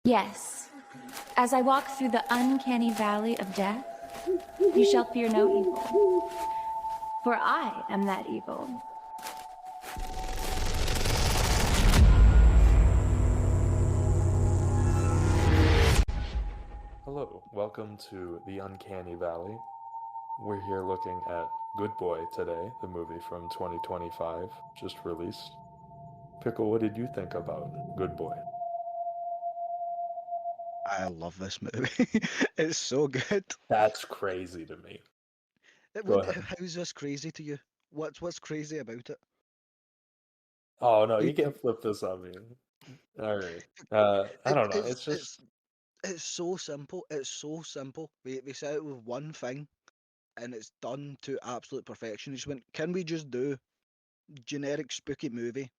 Yes, as I walk through the uncanny valley of death, you shall fear no evil, for I am that evil. Hello, welcome to the Uncanny Valley. We're here looking at Good Boy today, the movie from 2025, just released. Pickle, what did you think about Good Boy? I love this movie. It's so good. That's crazy to me. Go ahead. How's this crazy to you? What's crazy about it? Oh no, you It, can't flip this on me. All right. I it don't know. it's It's just it's it's so simple. It's so simple. We set out with one thing and it's done to absolute perfection. You just went, can we just do generic spooky movie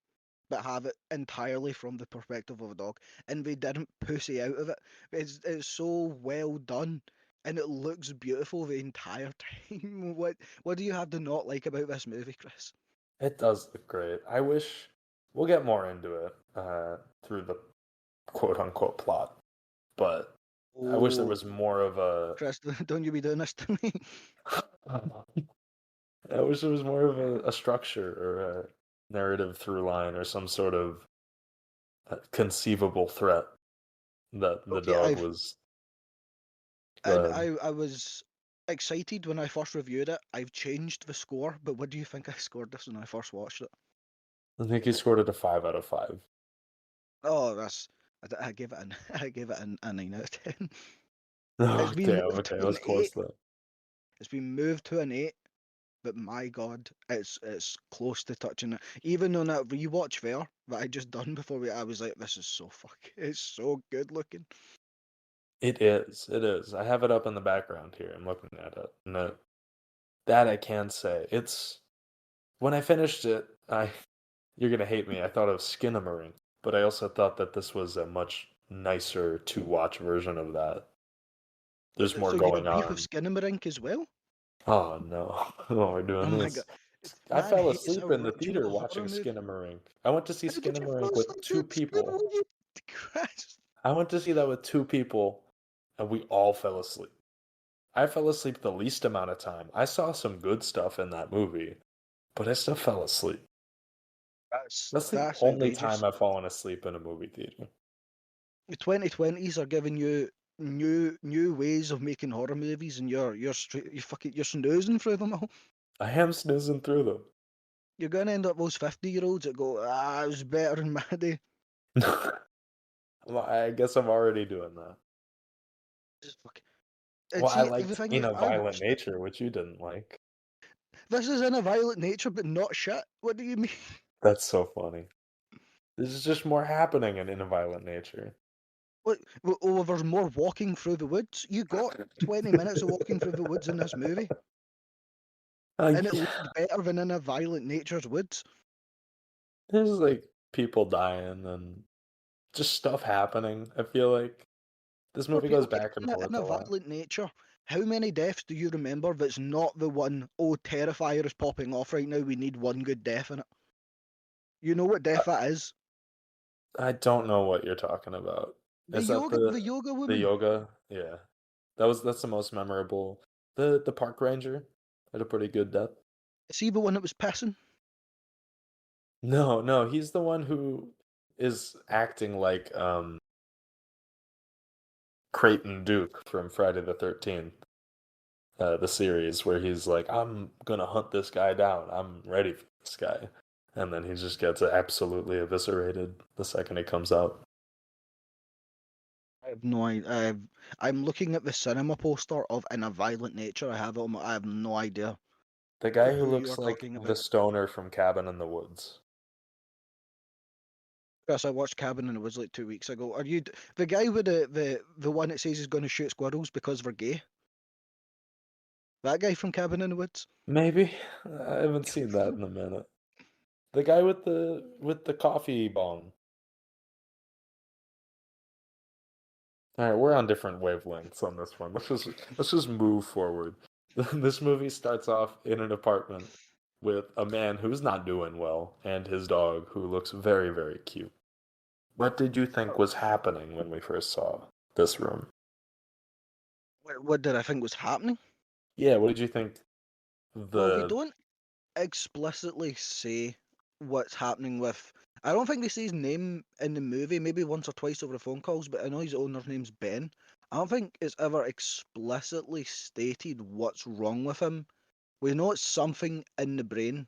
but have it entirely from the perspective of a dog? And they didn't pussy out of it. It's so well done. And it looks beautiful the entire time. What do you have to not like about this movie, Chris? it does look great. I wish we'll get more into it through the quote unquote plot, but I wish there Oh, was more of a Chris, don't you be doing this to me. I wish there was more of a structure or a narrative through line or some sort of conceivable threat that the Okay, dog was. Go and ahead. I was excited when I first reviewed it. I've changed the score, but what do you think I scored this when I first watched it? I think he scored it a 5 out of 5. Oh, I gave it an I gave it a 9 out of 10. It's Oh been damn. moved Okay, to it an was close 8. though. It's been moved to an 8, but my God, it's close to touching it. Even on that rewatch there that I just done before I was like, this is so it's so good looking. It is. It is. I have it up in the background here. I'm looking at it. And that I can say. It's when I finished it, I you're gonna hate me. I thought of Skinamarink, but I also thought that this was a much nicer to watch version of that. There's more So you going got beef with on. Skinamarink as well? Oh no, oh, we're Oh doing my God. this. I Man fell hates asleep in the theater original horror watching movie. Skinamarink. I went to see How did you fall Skinamarink with asleep two to people. Skinamarink? Christ. I went to see that with two people, and we all fell asleep. I fell asleep the least amount of time. I saw some good stuff in that movie, but I still fell asleep. That's the That's only time outrageous. I've fallen asleep in a movie theater. The 2020s are giving you new ways of making horror movies, and you're straight you're snoozing through them all. I am snoozing through them. You're gonna end up those 50-year-olds that go, it was better in my day. Well, I guess I'm already doing that. Just fuck. And Well, I see, the liked thing In is, a I Violent watched it. Nature, which you didn't like. This is in a violent nature, but not shit. What do you mean? That's so funny. There's just more happening in a Violent Nature. What? Oh, there's more walking through the woods. You got 20 minutes of walking through the woods in this movie, and it Yeah. looked better than in a violent nature's woods. There's like people dying and just stuff happening. I feel like this movie goes Okay, back and in forth a a lot. violent nature, how many deaths do you remember that's not the one, oh, Terrifier is popping off right now, we need one good death in it? You know what I, death that is? I don't know what you're talking about. Is that The yoga the woman. yoga? Yeah. That's the most memorable. The park ranger had a pretty good death. See the one that was pissing? No, no, he's the one who is acting like Creighton Duke from Friday the 13th. The series where he's like, I'm gonna hunt this guy down. I'm ready for this guy. And then he just gets absolutely eviscerated the second he comes out. I have no idea. I'm looking at the cinema poster of In a Violent Nature. I have no idea The guy who who you looks are like talking the about. stoner from Cabin in the Woods. Chris, I watched Cabin in the Woods like 2 weeks ago. Are you the guy with the one that says he's going to shoot squirrels because they're gay? That guy from Cabin in the Woods? Maybe. I haven't seen that in a minute. The guy with the coffee bong. All right, we're on different wavelengths on this one. Let's just move forward. This movie starts off in an apartment with a man who's not doing well and his dog who looks very, very cute. What did you think was happening when we first saw this room? What did I think was happening? Yeah, what did you think Well, they the don't explicitly say what's happening with. I don't think they say his name in the movie, maybe once or twice over the phone calls, but I know his owner's name's Ben. I don't think it's ever explicitly stated what's wrong with him. We know it's something in the brain,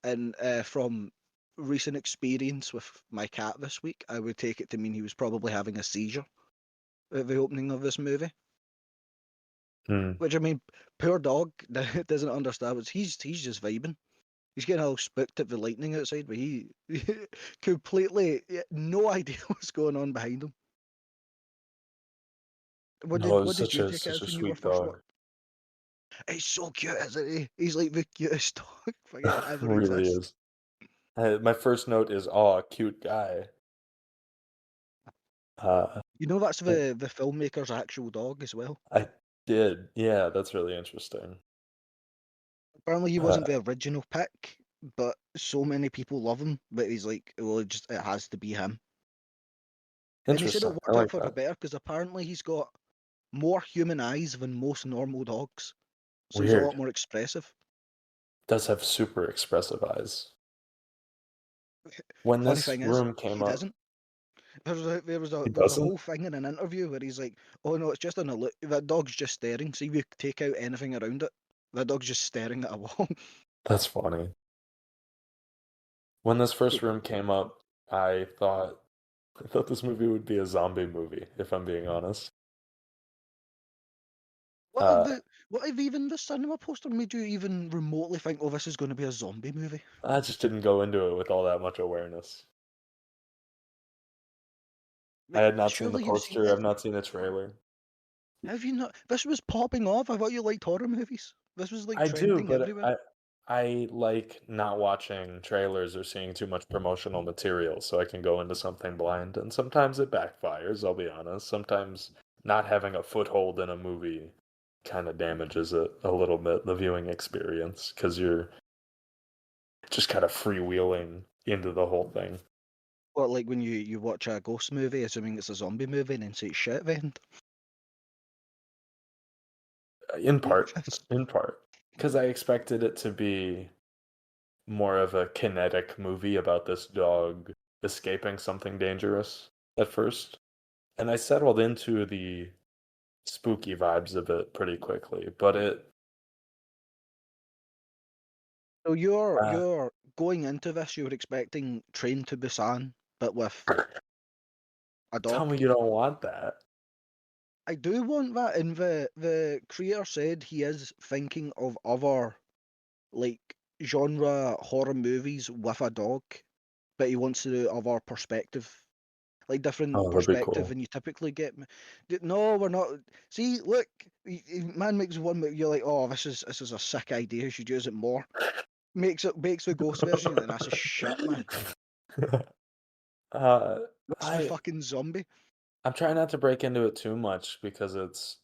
and from recent experience with my cat this week, I would take it to mean he was probably having a seizure at the opening of this movie. Hmm. Which I mean, poor dog doesn't understand. But he's just vibing. He's getting all spooked at the lightning outside, but he completely no idea what's going on behind him. No, it was What did such you a take it such as a when you were sweet first watching? dog. He's so cute, isn't he? He's like the cutest dog fucking ever Really exists. is. My first note is, "Oh, cute guy." Uh, You know that's the filmmaker's actual dog as well. I did. Yeah, that's really interesting. Apparently he wasn't Uh, the original pick, but so many people love him. But he's like, well, it has to be him. And he said it Interesting. I worked out like for the that. better because apparently he's got more human eyes than most normal dogs, so he's a lot Weird. more expressive. Does have super expressive eyes. When Funny this thing is, room came he up, doesn't. There he was a doesn't? whole thing in an interview where he's like, "Oh no, it's just an illusion. That dog's just staring. See if you take out anything around it, that dog's just staring at a wall." That's funny. When this first room came up, I thought this movie would be a zombie movie, if I'm being honest. What if Uh, even the cinema poster made you even remotely think, "Oh, this is going to be a zombie movie"? I just didn't go into it with all that much awareness. I Like, had not seen the surely you've seen poster, it. I've not seen the trailer. Have you not? This was popping off. I thought you liked horror movies. This was like I do, trending but everywhere. I like not watching trailers or seeing too much promotional material so I can go into something blind, and sometimes it backfires, I'll be honest. Sometimes not having a foothold in a movie kind of damages it a little bit, the viewing experience, because you're just kind of freewheeling into the whole thing. Or like when you watch a ghost movie, assuming it's a zombie movie, and then say it's shit at the end. In part, in part, because I expected it to be more of a kinetic movie about this dog escaping something dangerous at first. And I settled into the spooky vibes of it pretty quickly, but So uh, you're going into this, you were expecting Train to Busan, but with a tell dog. me you don't want that. I do want that, and the creator said he is thinking of other like genre horror movies with a dog, but he wants to do other perspective, like different Oh, that'd be perspective cool. than you typically get. No, we're not. See, look, man makes one, you're like, oh, this is a sick idea. You should use it more. Makes the ghost version, and that's a shit, man. uh, What's the I fucking zombie? I'm trying not to break into it too much because it's,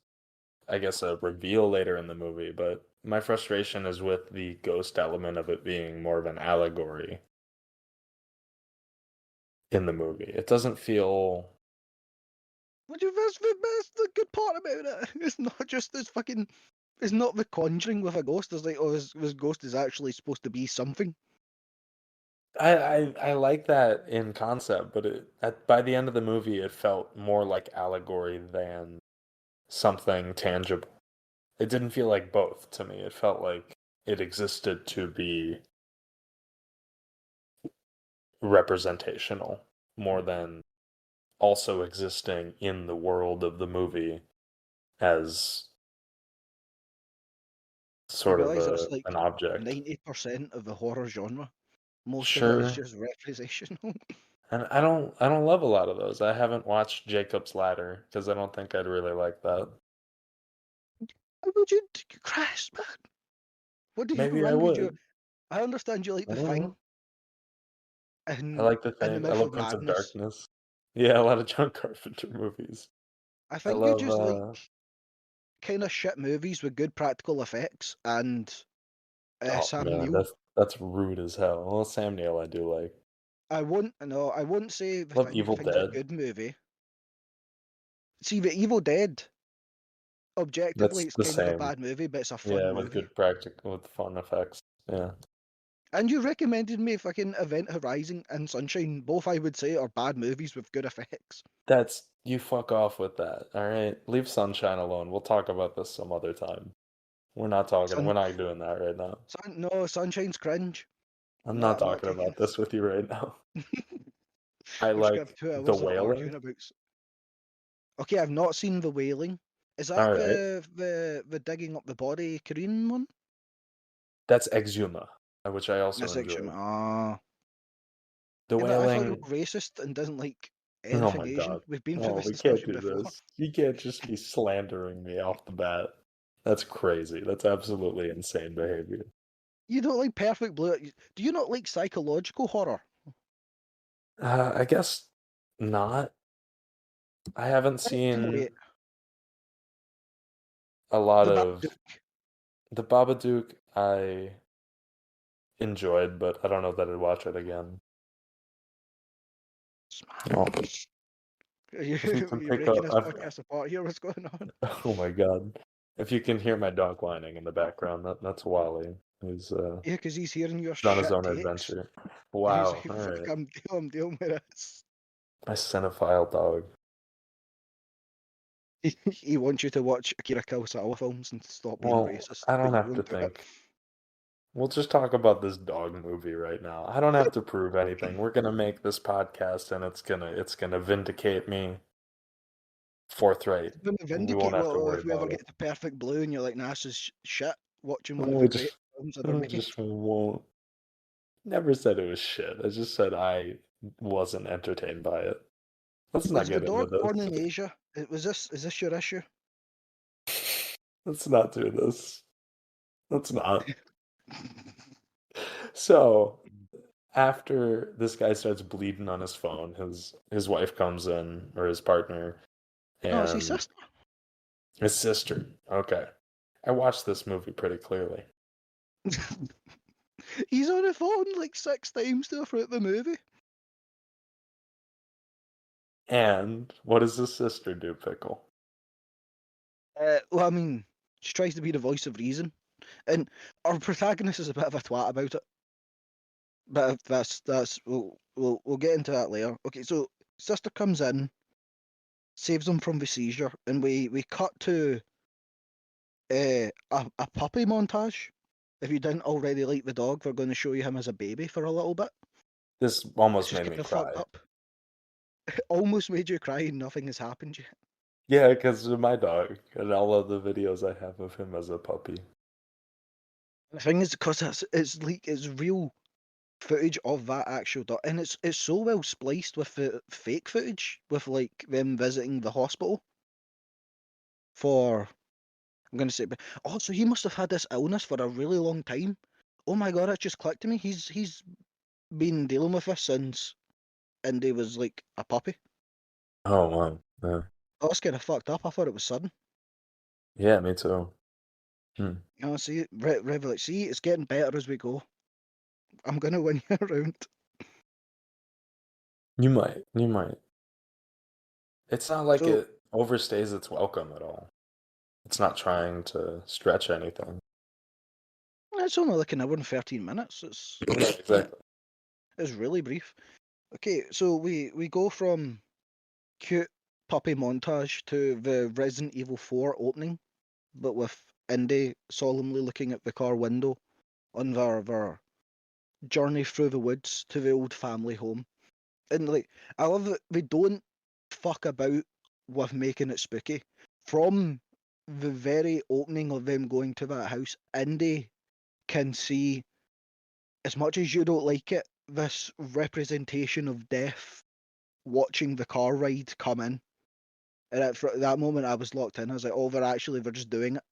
I guess, a reveal later in the movie, but my frustration is with the ghost element of it being more of an allegory in the movie. It doesn't feel. What do you that's the good part about it. It's not just this fucking. It's not the Conjuring with a ghost. It's like, oh, this ghost is actually supposed to be something. I like that in concept, but by the end of the movie, it felt more like allegory than something tangible. It didn't feel like both to me. It felt like it existed to be representational more than also existing in the world of the movie as You sort of realise that's an like object. 90% of the horror genre. Most of it is Sure. just representational. And I don't love a lot of those. I haven't watched Jacob's Ladder because I don't think I'd really like that. How would you, Christ, man? What do you Maybe I wrong with you? would. I understand you like I the don't thing know. I and like the in the thing. I mouth love of Prince of madness. Darkness. Yeah, a lot of John Carpenter movies. I I think you love just like kind of shit movies with good practical effects and oh Sam man, Neill. that's rude as hell. Well, Sam Neill I do like. I won't say the Love thing. The Evil thing's a Dead. good movie. See, the Evil Dead, objectively, That's it's the kind of a same. bad movie, but it's a fun Yeah, with movie. good practical, with fun effects. Yeah. And you recommended me fucking Event Horizon and Sunshine. Both, I would say, are bad movies with good effects. That's you fuck off with that. All right. Leave Sunshine alone. We'll talk about this some other time. Sun, We're not doing that right now. no, Sunshine's cringe. I'm not I'm not talking taking about it. this with you right now. I We're just gonna have like The 2 hours of Wailing. arguing about. Okay, I've not seen The Wailing. Is that All right. the digging up the body Korean one? That's Exuma, which I also That's actually enjoyed. The yeah, but I thought you Wailing. were racist and didn't like Oh anything my Asian. god. We've been through Oh, this we can't discussion do before. this. You can't just be slandering me off the bat. That's crazy. That's absolutely insane behavior. You don't like Perfect Blue? Do you not like psychological horror? I guess not. I haven't seen Wait, a lot the of Babadook. the Babadook. I enjoyed, but I don't know that I'd watch it again. Oh, if you can You're pick breaking up, this podcast apart here. What's going on? oh my god. If you can hear my dog whining in the background, that's Wally. Yeah, because he's hearing your He's on his shit own takes. adventure. And he's Wow, like, fuck, alright. I'm dealing with this. My cinephile dog. He wants you to watch Akira Kurosawa films and stop being Well, racist, I but don't you have to won't do it. think. We'll just talk about this dog movie right now. I don't have to prove anything. We're gonna make this podcast and it's gonna vindicate me forthright. It's gonna We won't vindicate. have to Well, worry if we ever about it. get to Perfect Blue and you're like, nah, this is shit, watching one of the We great just, films ever we made. just won't. Never said it was shit. I just said I wasn't entertained by it. Let's not Was the get into dog born this. in Asia? Is this your issue? Let's not do this. Let's not. So, after this guy starts bleeding on his phone, his wife comes in, or his partner, No, it's his and sister. his sister. Okay. I watched this movie pretty clearly. He's on the phone like 6 times throughout the movie. And what does his sister do, Pickle? Well, I mean, she tries to be the voice of reason, and our protagonist is a bit of a twat about it. But that's we'll get into that later. Okay, so sister comes in, saves him from the seizure, and we cut to a puppy montage. If you didn't already like the dog, they're going to show you him as a baby for a little bit. This It's almost just made me kind of fucked cry. up. Almost made you cry, and nothing has happened yet. Yeah, because of my dog and all of the videos I have of him as a puppy. The thing is, because it's real footage of that actual dog, and it's so well spliced with the fake footage, with like them visiting the hospital for. I'm gonna say, but oh, so he must have had this illness for a really long time. Oh my god, it just clicked to me. He's been dealing with this since Indy was like a puppy. Oh, wow. Yeah, Oh, it's kind of fucked up. I thought it was sudden. yeah, me too. Hmm. You know, see, Revel, see, it's getting better as we go. I'm gonna win you around. You might. You might. It's not like So it overstays its welcome at all. It's not trying to stretch anything. it's only like an hour and 13 minutes. Yeah, exactly. It's really brief. Okay, so we go from cute puppy montage to the Resident Evil 4 opening, but with Indy solemnly looking at the car window on their journey through the woods to the old family home. And like, I love that they don't fuck about with making it spooky. From the very opening of them going to that house, Indy can see, as much as you don't like it, this representation of death watching the car ride come in. And at that moment, I was locked in. I was like, oh, they're just doing it.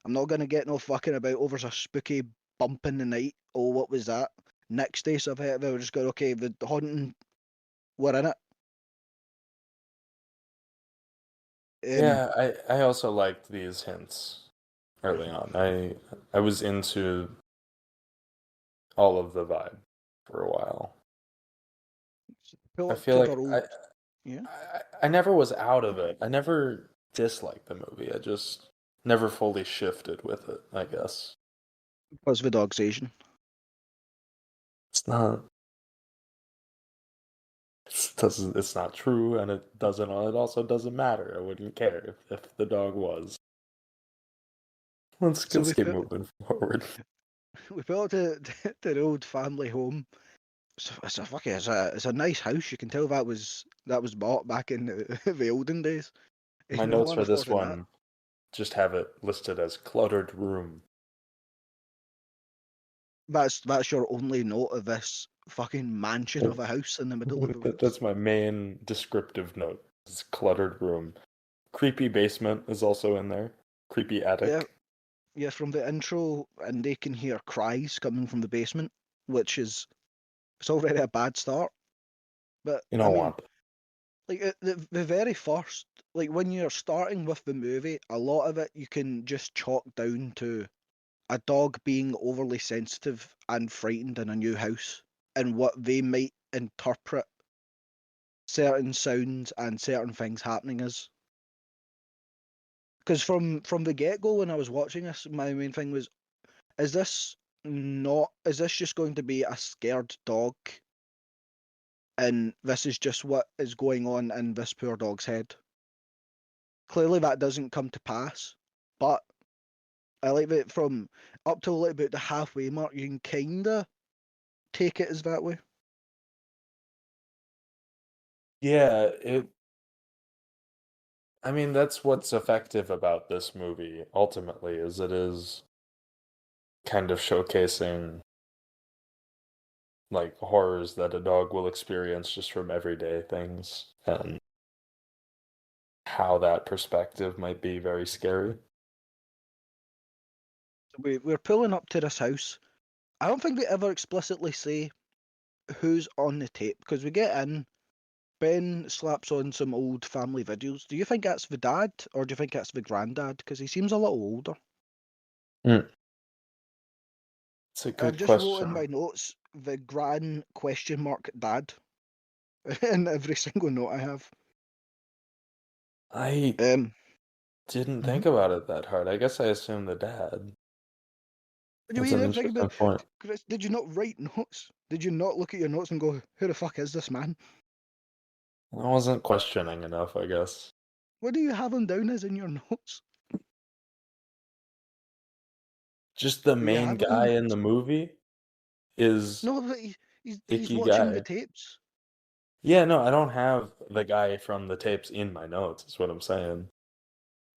I'm not going to get no fucking about over a spooky bump in the night. Oh, what was that? Next day, so they were just going, okay, the haunting, we're in it. Um, Yeah, I also liked these hints early on. I was into all of the vibe for a while. Pull I up feel to like their old. Yeah. I never was out of it. I never disliked the movie. I just never fully shifted with it, I guess. Because the dog's Asian. It's not it's not true, and it also doesn't matter. I wouldn't care if the dog was. Let's So keep moving forward. we pull up to the old family home. It's a nice house. You can tell that was bought back in the olden days. My No notes one for this afforded that. one just have it listed as cluttered room. That's your only note of this fucking mansion of a house in the middle of the woods. That's my main descriptive note. It's cluttered room. Creepy basement is also in there. Creepy attic. Yeah, from the intro, and they can hear cries coming from the basement, which is it's already a bad start. But You I don't mean, want that. like the very first, like when you're starting with the movie, a lot of it you can just chalk down to a dog being overly sensitive and frightened in a new house, and what they might interpret certain sounds and certain things happening as. Because from the get go when I was watching this, my main thing was, is this just going to be a scared dog, and this is just what is going on in this poor dog's head? Clearly that doesn't come to pass, but I like that from up till like about the halfway mark, you can kinda take it as that way. Yeah, I mean, that's what's effective about this movie, ultimately, is it is kind of showcasing like horrors that a dog will experience just from everyday things and how that perspective might be very scary. We're pulling up to this house. I don't think they ever explicitly say who's on the tape, because we get in, Ben slaps on some old family videos. Do you think that's the dad, or do you think that's the granddad? Because he seems a little older. It's a I've good just wrote in my question. notes the grand question mark dad in every single note I have. I Um, didn't mhm. think about it that hard. I guess I assumed the dad. What do you That's mean? an You didn't think interesting about, point. Chris? Did you not write notes? Did you not look at your notes and go, "Who the fuck is this man"? I wasn't questioning enough, I guess. What do you have him down as in your notes? Just the Do you main have it in guy your in the notes? movie is No, but he's icky watching the guy. tapes. Yeah, no, I don't have the guy from the tapes in my notes, is what I'm saying.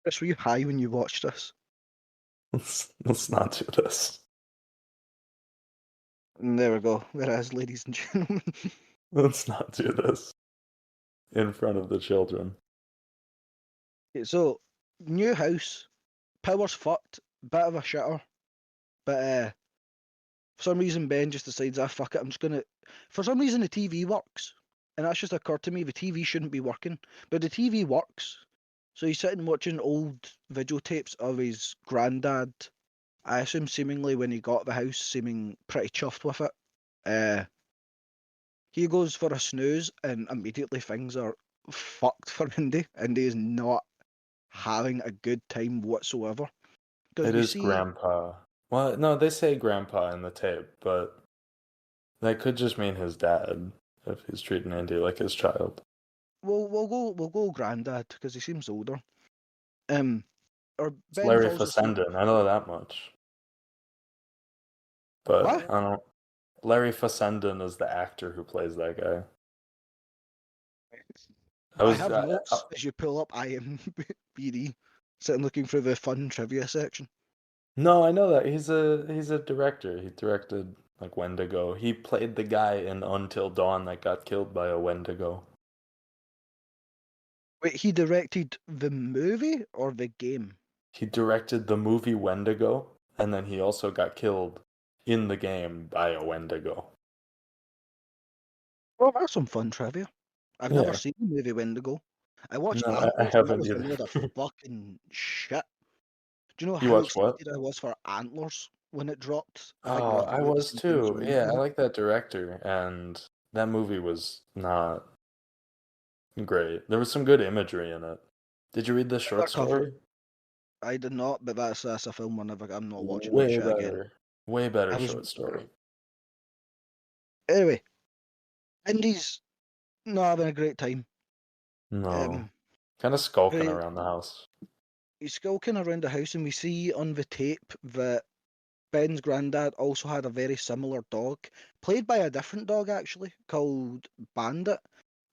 Chris, were you high when you watched this? Let's not do this. And there we go. There it is, ladies and gentlemen. Let's not do this in front of the children. Okay, so, new house, power's fucked, bit of a shitter, but for some reason Ben just decides, fuck it, I'm just gonna. For some reason the TV works, and that's just occurred to me. The TV shouldn't be working, but the TV works. So he's sitting watching old videotapes of his granddad. I assume seemingly when he got the house, seeming pretty chuffed with it. Uh, he goes for a snooze, and immediately things are fucked for Indy. Indy is not having a good time whatsoever. Because It we is see, grandpa. Well, no, they say grandpa in the tape, but that could just mean his dad if he's treating Andy like his child. we'll go granddad because he seems older. Um, or It's Ben Larry falls asleep. Fessenden. I know that much. But What? I don't. Larry Fessenden is the actor who plays that guy. I I was. have notes as you pull up IMBD, sitting looking through the fun trivia section. No, I know that he's a director. He directed like Wendigo. He played the guy in Until Dawn that got killed by a Wendigo. Wait, he directed the movie or the game? He directed the movie Wendigo, and then he also got killed in the game by a Wendigo. Well, that's some fun trivia. I've never Yeah. seen the movie Wendigo. I watched No, I Antlers, and that haven't was a either. load of fucking shit. Do you know You how watched what? excited I was for Antlers when it dropped? I think Oh, we've I already was seen things too. from Yeah, I it. like that director, and that movie was not great. There was some good imagery in it. Did you read the short story? I did not, but that's a film I'm not watching that Way shit again. better. Way better I was short story. anyway. Indy's not having a great time. No. Kind of skulking He- around the house. He's skulking around the house, and we see on the tape that Ben's granddad also had a very similar dog, played by a different dog actually, called Bandit.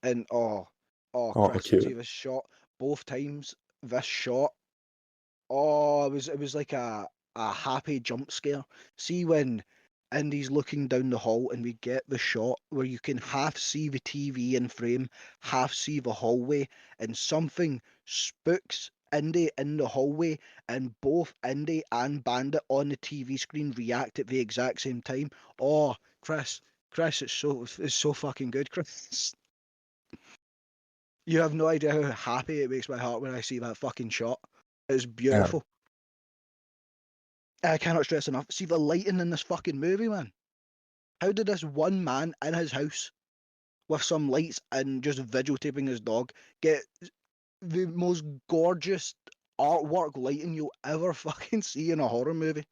And Oh, Chris, see cute. this shot both times. This shot, oh, it was like a happy jump scare. See when Indy's looking down the hall, and we get the shot where you can half see the TV in frame, half see the hallway, and something spooks Indy in the hallway, and both Indy and Bandit on the TV screen react at the exact same time. Oh, Chris, it's so fucking good, Chris. You have no idea how happy it makes my heart when I see that fucking shot. It's Yeah. beautiful. I cannot stress enough. See the lighting in this fucking movie, man. How did this one man in his house with some lights and just videotaping his dog get the most gorgeous artwork lighting you'll ever fucking see in a horror movie?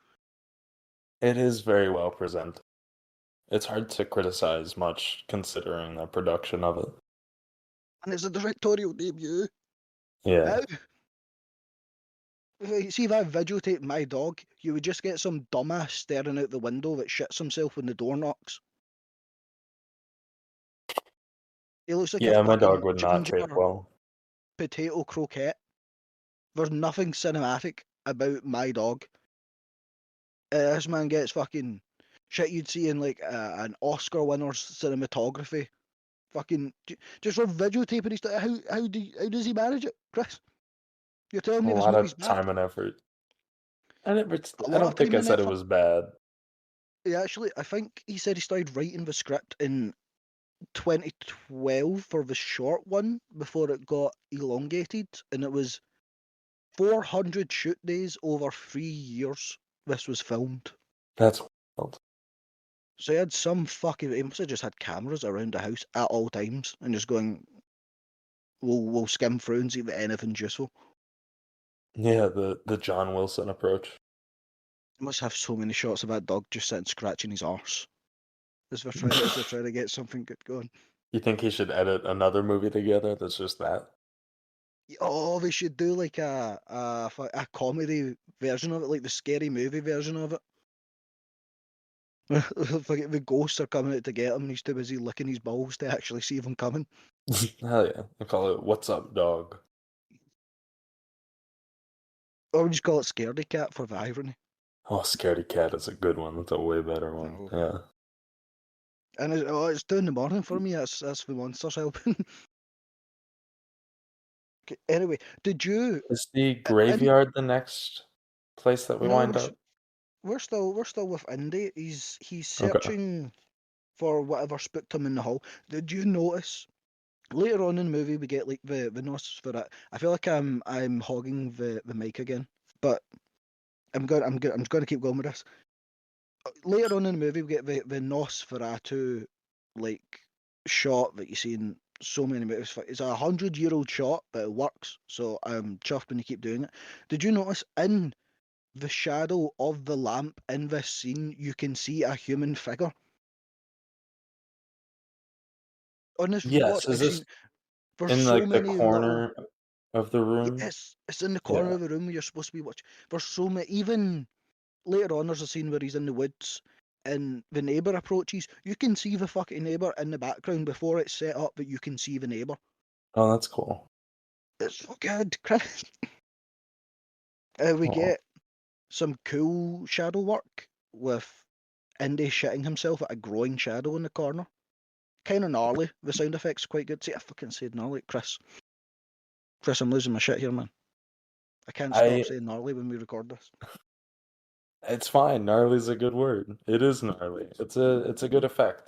It is very well presented. It's hard to criticize much considering the production of it. And it's a directorial debut. Yeah. See if I videotape my dog, you would just get some dumbass staring out the window that shits himself when the door knocks. He looks like a Yeah, my dog fucking would not ginger take well. potato croquette. There's nothing cinematic about my dog. This man gets fucking shit you'd see in like an Oscar winner's cinematography. Fucking just for videotaping his how does he manage it, Chris? You're telling A me this lot movie's of bad? time and effort. I A lot don't of think time I and said it effort. was bad. I think he said he started writing the script in 2012 for the short one before it got elongated, and it was 400 shoot days over 3 years. This was filmed. That's wild. So he had some fucking. He must have just had cameras around the house at all times and just going, we'll skim through and see if anything's useful. Yeah, the John Wilson approach. He must have so many shots of that dog just sitting scratching his arse as they're trying to get something good going. You think he should edit another movie together that's just that? Oh, they should do like a comedy version of it, like the scary movie version of it. Like the ghosts are coming out to get him, and he's too busy licking his balls to actually see them coming. Hell yeah. I call it What's Up, Dog? Or we just call it Scaredy Cat for the irony. Oh, Scaredy Cat is a good one. That's a way better one. Oh. Yeah. And it's 2 in the morning for me. That's the monsters helping. Okay, anyway, did you? Is the And graveyard the next place that we no, wind up? we're still with Indy. He's Okay. searching for whatever spooked him in the hall. Did you notice later on in the movie we get like the Nosferatu? I feel like I'm hogging the mic again, but I'm going to keep going with this. Later on in the movie we get the Nosferatu like shot that you see in so many movies. It's 100-year-old shot, but it works. So I'm chuffed when you keep doing it. Did you notice in the shadow of the lamp in this scene, you can see a human figure? On this Yes, rewatch, is I've this seen there's in so like the many little. corner of the room? Yes, it's in the corner Yeah. of the room where you're supposed to be watching. There's so many. Even later on, there's a scene where he's in the woods and the neighbour approaches. You can see the fucking neighbour in the background before it's set up that you can see the neighbour. Oh, that's cool. It's so good, Chris. We Oh. get some cool shadow work with Indy shitting himself at a growing shadow in the corner. Kind of gnarly. The sound effects quite good. See, I fucking said gnarly, Chris. Chris, I'm losing my shit here, man. I can't stop saying gnarly when we record this. It's fine. Gnarly's a good word. It is gnarly. It's a good effect.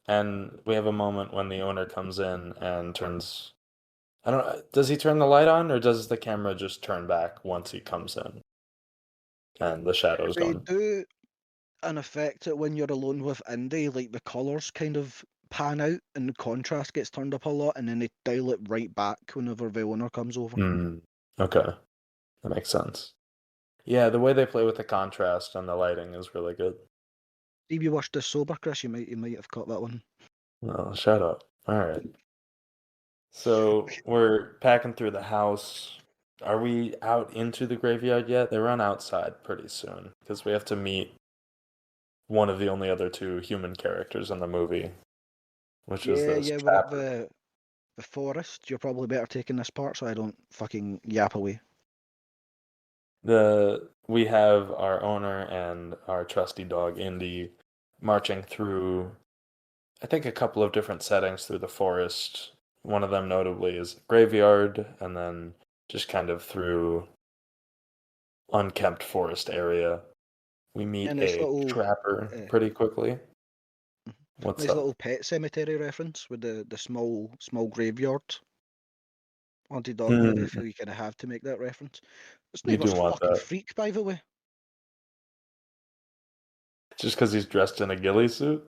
And we have a moment when the owner comes in and turns. I don't know. Does he turn the light on, or does the camera just turn back once he comes in and the shadow's They gone? do an effect that when you're alone with Indy, like the colours kind of pan out and the contrast gets turned up a lot, and then they dial it right back whenever the owner comes over. Okay, that makes sense. Yeah, the way they play with the contrast and the lighting is really good. If you watched this sober, Chris, you might have caught that one. Oh, shut up. All right. So we're packing through the house. Are we out into the graveyard yet? They run outside pretty soon because we have to meet one of the only other two human characters in the movie, which is Yeah, this yeah, we're at trapper. the forest. You're probably better taking this part so I don't fucking yap away. We have our owner and our trusty dog Indy marching through, I think, a couple of different settings through the forest. One of them notably is a graveyard, and then just kind of through unkempt forest area. We meet And a trapper uh, pretty quickly. What's nice up? little pet cemetery reference with the small graveyard. Haunted dog movie. I Mm, feel you kind of have to make that reference. This you do neighbour's want fucking that. freak, by the way. Just because he's dressed in a ghillie suit?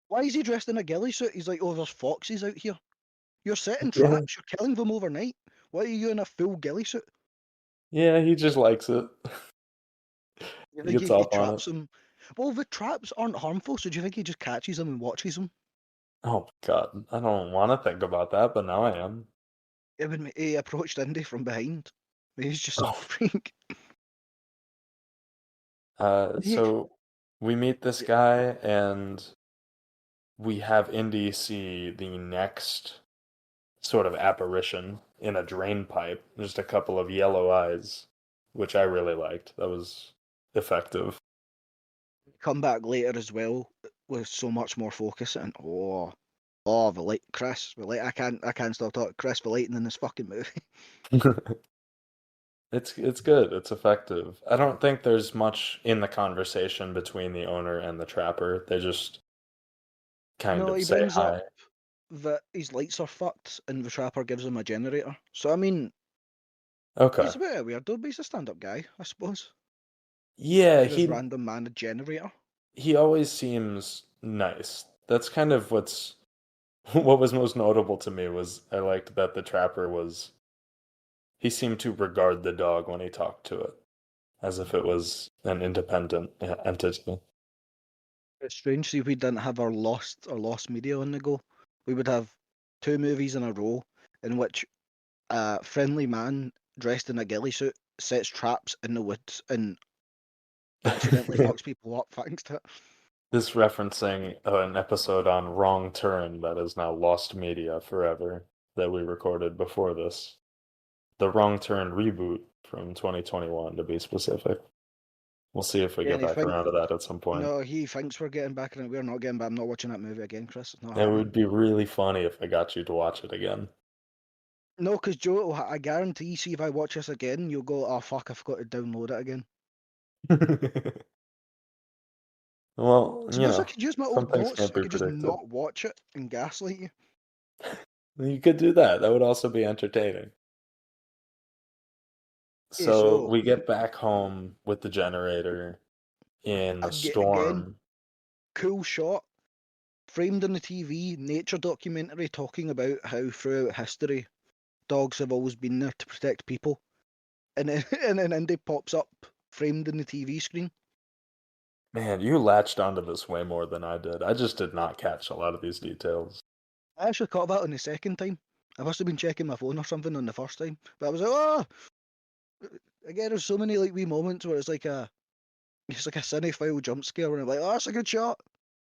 Why is he dressed in a ghillie suit? He's like, oh, there's foxes out here. You're setting Yeah. traps. You're killing them overnight. Why are you in a full ghillie suit? Yeah, he just likes it. You He think gets he off on it. traps them? Well, the traps aren't harmful, so do you think he just catches them and watches them? Oh God, I don't want to think about that, but now I am. He approached Indy from behind. He's just a Oh. freak. He, So we meet this guy and we have Indy see the next sort of apparition in a drain pipe. Just a couple of yellow eyes, which I really liked. That was effective. come back later as well with so much more focus and the light, Chris, the light. I can't stop talking. Chris, the lighting in this fucking movie. It's good. It's effective. I don't think there's much in the conversation between the owner and the trapper. They just kind No, of he say brings up hi. that his lights are fucked and the trapper gives him a generator. So I mean, Okay. he's a bit of a weirdo, but he's a stand-up guy, I suppose. Yeah, Give his random man a generator. he always seems nice. That's kind of what was most notable to me was I liked that the trapper was he seemed to regard the dog when he talked to it as if it was an independent entity. It's strange. See, if we didn't have our lost media on the go, we would have two movies in a row in which a friendly man dressed in a ghillie suit sets traps in the woods and accidentally fucks people up thanks to it. This referencing an episode on Wrong Turn that is now lost media forever that we recorded before this. The Wrong Turn reboot from 2021 to be specific. We'll see if we Yeah, get and he back think around to that at some point. no, he thinks we're getting back in it. We're not getting back. I'm not watching that movie again, Chris. It's not It happening. would be really funny if I got you to watch it again. No, because Joe, I guarantee, see if I watch this again, you'll go, oh fuck, I forgot to download it again. Well, Suppose I could use my some old things notes. can't I be could just predicted. not watch it and gaslight you. You could do that. That would also be entertaining. Yeah, So so we get back home with the generator in the again, storm. cool shot, framed on the TV, nature documentary talking about how throughout history dogs have always been there to protect people, and then and then Indy pops up framed in the TV screen. Man, you latched onto this way more than I did. I just did not catch a lot of these details. I actually caught that on the second time. I must have been checking my phone or something on the first time, but I was like, oh, again, there's so many like wee moments where it's like a cinephile jump scare, and I'm like, oh, that's a good shot.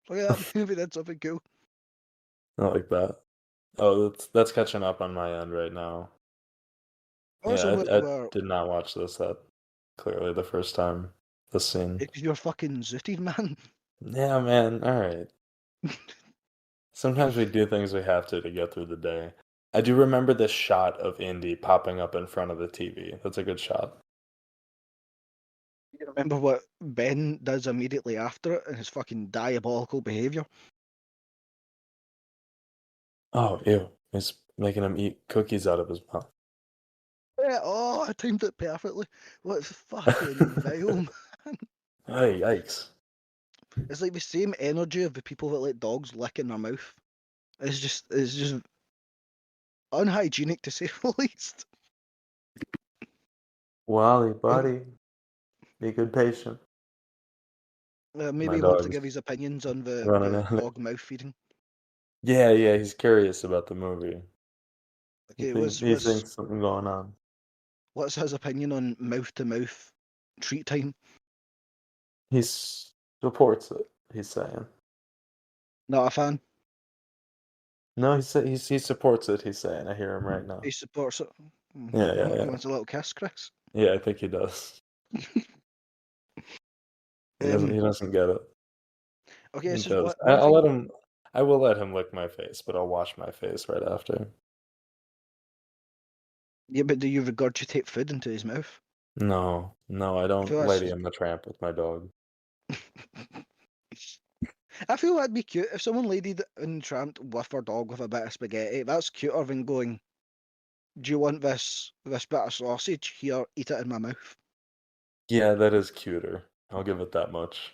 Look at that movie, did something cool. I like that. Oh, that's catching up on my end right now. Also, Yeah, I where did not watch this that clearly the first time. This scene. you're fucking zooted, man. Yeah, man. All right. Sometimes we do things we have to get through the day. I do remember this shot of Indy popping up in front of the TV. That's a good shot. You remember what Ben does immediately after it and his fucking diabolical behaviour? Oh, ew. He's making him eat cookies out of his mouth. Yeah, oh, I timed it perfectly. What's fucking vile, man? Hey, yikes. It's like the same energy of the people that let dogs lick in their mouth. It's just unhygienic to say the least. Wally, buddy, be good patient. Maybe My he wants to dog's give his opinions on running the out. dog mouth feeding. Yeah, he's curious about the movie. Okay, He thinks something going on. what's his opinion on mouth to mouth treat time? He supports it. He's saying. Not a fan. No, he supports it. He's saying. I hear him right now. He supports it. Yeah. He wants a little kiss, Chris. Yeah, I think he does. He Um, doesn't get it. okay, He it's just does. one I'll thing. let him. I will let him lick my face, but I'll wash my face right after. Yeah, but do you regurgitate food into his mouth? No, I I feel don't that's Lady and the Tramp with my dog. I feel that'd be cute if someone laid and tramped with her dog with a bit of spaghetti. That's cuter than going, "Do you want this bit of sausage? Here, eat it in my mouth." Yeah, that is cuter. I'll give it that much.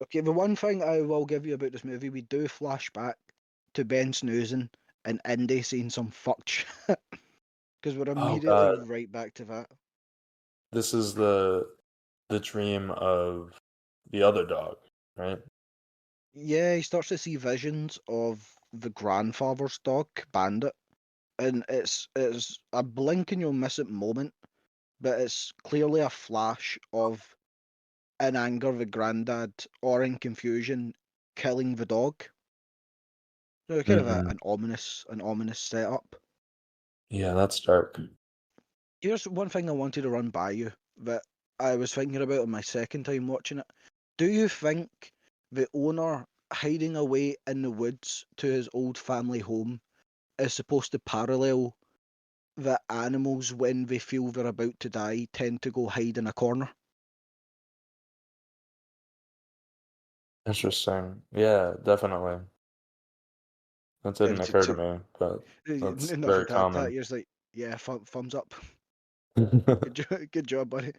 Okay, the one thing I will give you about this movie, we do flash back to Ben snoozing and Indy saying some fucked shit because we're Oh immediately God, right back to that. this is the dream of the other dog, right? Yeah, he starts to see visions of the grandfather's dog, Bandit, and it's a blink and you'll miss it moment, but it's clearly a flash of in anger the granddad or in confusion killing the dog. So kind of Mm-mm. an ominous setup. Yeah, that's dark. Here's one thing I wanted to run by you that I was thinking about on my second time watching it. Do you think the owner hiding away in the woods to his old family home is supposed to parallel that animals, when they feel they're about to die, tend to go hide in a corner? Interesting. Yeah, definitely. That didn't occur to me, but that's very That common. year's like, yeah, thumbs up. Good job, buddy.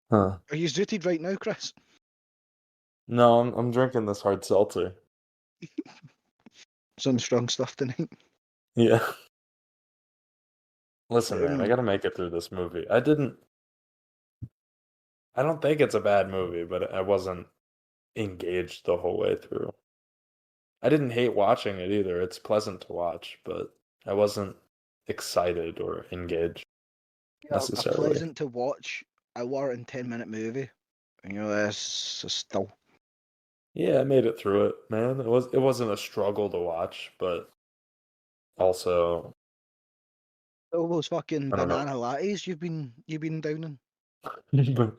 Huh. Are you zooted right now, Chris? No, I'm drinking this hard seltzer. Some strong stuff tonight. Yeah. Listen, man, I Um, gotta make it through this movie. I don't think it's a bad movie, but I wasn't engaged the whole way through. I didn't hate watching it either. It's pleasant to watch, but I wasn't excited or engaged a necessarily. pleasant to watch hour and 10-minute movie. And you're like, this is still. Yeah, I made it through it, man. It wasn't a struggle to watch, but also All those fucking I don't know. banana lattes you've been downing. But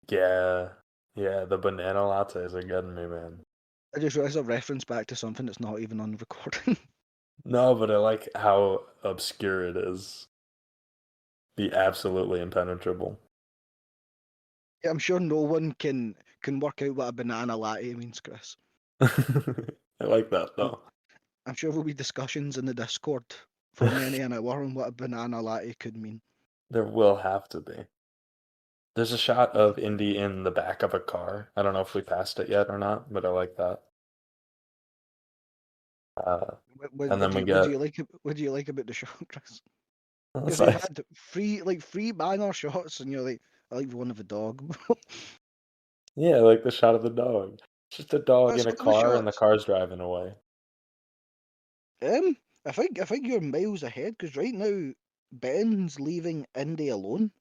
yeah, the banana lattes are getting me, man. I just realized a reference back to something that's not even on recording. No, but I like how obscure it is. The absolutely impenetrable. Yeah, I'm sure no one can work out what a banana latte means, Chris. I like that I'm, though. I'm sure there'll be discussions in the Discord for many an hour on what a banana latte could mean. There will have to be. There's a shot of Indy in the back of a car. I don't know if we passed it yet or not, but I like that. And then we What do get you like? What do you like about the shot, Chris? that's Because they've nice. had three banner shots, and you're like, I like the one of a dog. Yeah, I like the shot of the dog. It's just a dog That's in a one of the car and the shots. car's driving away. I think you're miles ahead because right now Ben's leaving Indy alone.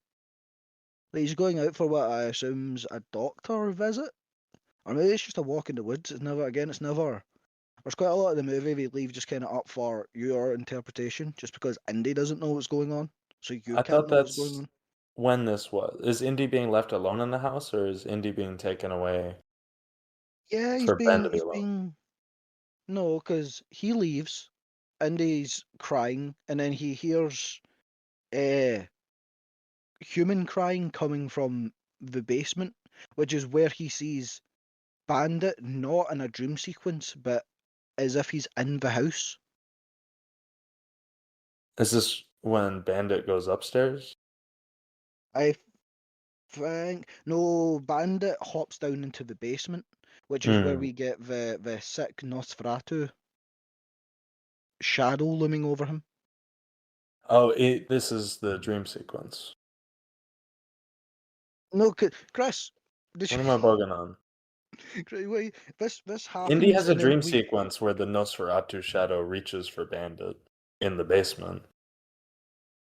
Like, he's going out for what I assume's a doctor visit, or maybe it's just a walk in the woods. It's never. There's quite a lot of the movie they leave just kind of up for your interpretation, just because Indy doesn't know what's going on, so you I can't thought know what's going that's on. when this was. Is Indy being left alone in the house or is Indy being taken away Yeah, for Ben to be he's alone? being no, because he leaves, Indy's crying, and then he hears uh, human crying coming from the basement, which is where he sees Bandit not in a dream sequence, but as if he's in the house. Is this when Bandit goes upstairs? I think no, Bandit hops down into the basement, which is where Hmm. we get the sick Nosferatu shadow looming over him. Oh, this is the dream sequence. No, Chris, did What you, am I bugging on? wait, this Indy happens has a and then dream we sequence where the Nosferatu shadow reaches for Bandit in the basement.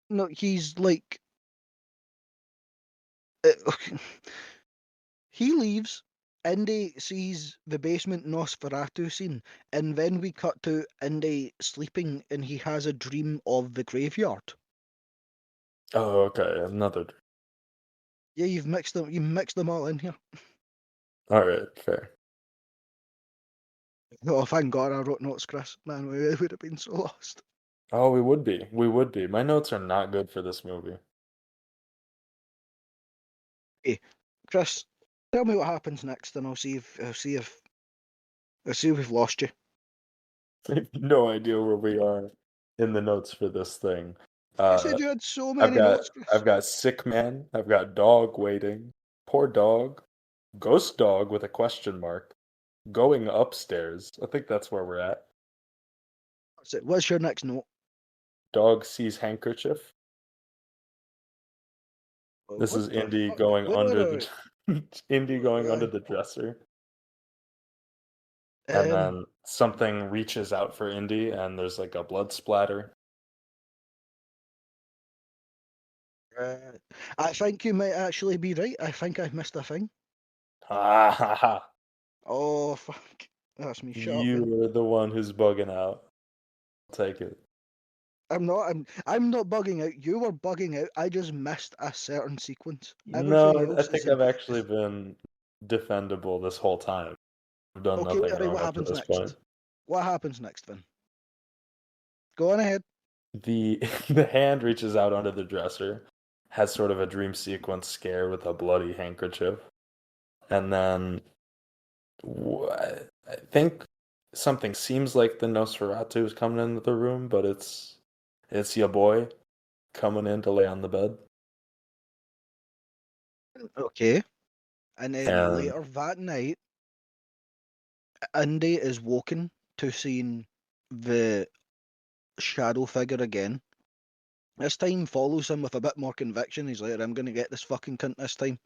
no, he's like uh, he leaves. Indy sees the basement Nosferatu scene, and then we cut to Indy sleeping, and he has a dream of the graveyard. Oh, okay, another. Yeah, you've mixed them. You mixed them all in here. All right, fair. Oh, thank God I wrote notes, Chris. Man, we would have been so lost. Oh, we would be. We would be. My notes are not good for this movie. Hey, Chris, tell me what happens next, and I'll see if we've lost you. I have no idea where we are in the notes for this thing. You Uh, said you had so I've many got notes, Chris. I've got sick man. I've got dog waiting. Poor dog. Ghost dog with a question mark. Going upstairs. I think that's where we're at. That's it. What's your next note? Dog sees handkerchief. This What is the Indy fuck? going Wait, wait, under wait, the Indy going under wait. the dresser. And Um, then something reaches out for Indy and there's like a blood splatter. uh, I think you might actually be right. I think I've missed a thing. Ha ha ha. Oh, fuck. That's me. Shut up You then. were the one who's bugging out. Take it. I'm not. I'm not bugging out. You were bugging out. I just missed a certain sequence. Everything No, I else think is in. I've actually Is, been defendable this whole time. I've done okay, nothing all right. wrong What up to happens this point. next? What happens next, then? Go on ahead. The the hand reaches out under the dresser, has sort of a dream sequence scare with a bloody handkerchief, and then I think something seems like the Nosferatu is coming into the room, but it's your boy coming in to lay on the bed, Okay. And then and later that night, Indy is woken to seeing the shadow figure again. This time follows him with a bit more conviction. He's like, I'm going to get this fucking cunt this time.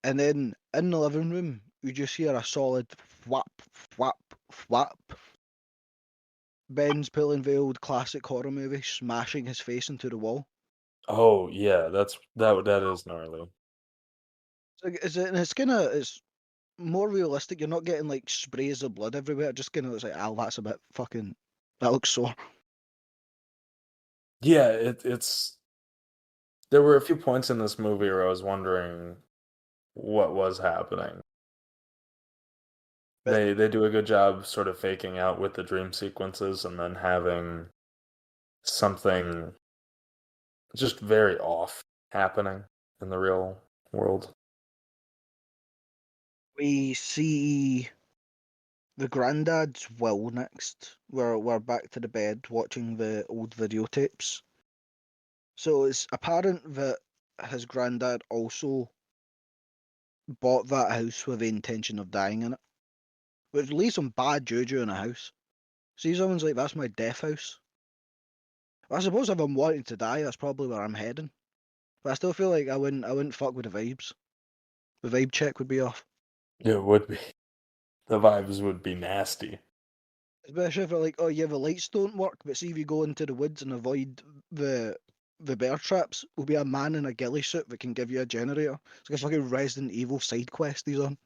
And then in the living room, you just hear a solid whap, whap, whap. Ben's pulling the old classic horror movie, smashing his face into the wall. oh yeah, that is gnarly. It's kind of it's more realistic. You're not getting like sprays of blood everywhere. It just kind of looks like, oh, that's a bit fucking. That looks sore. Yeah, it's there were a few points in this movie where I was wondering what was happening. But They do a good job sort of faking out with the dream sequences and then having something just very off happening in the real world. we see the granddad's will next. We're back to the bed watching the old videotapes. So it's apparent that his granddad also bought that house with the intention of dying in it, which leaves some bad juju in a house. See, someone's like, "That's my death house." I suppose if I'm wanting to die, that's probably where I'm heading. But I still feel like I wouldn't fuck with the vibes. The vibe check would be off. It would be. The vibes would be nasty. Especially if they're like, oh yeah, the lights don't work, but see if you go into the woods and avoid the bear traps, will be a man in a ghillie suit that can give you a generator. It's like a fucking Resident Evil side quest he's on.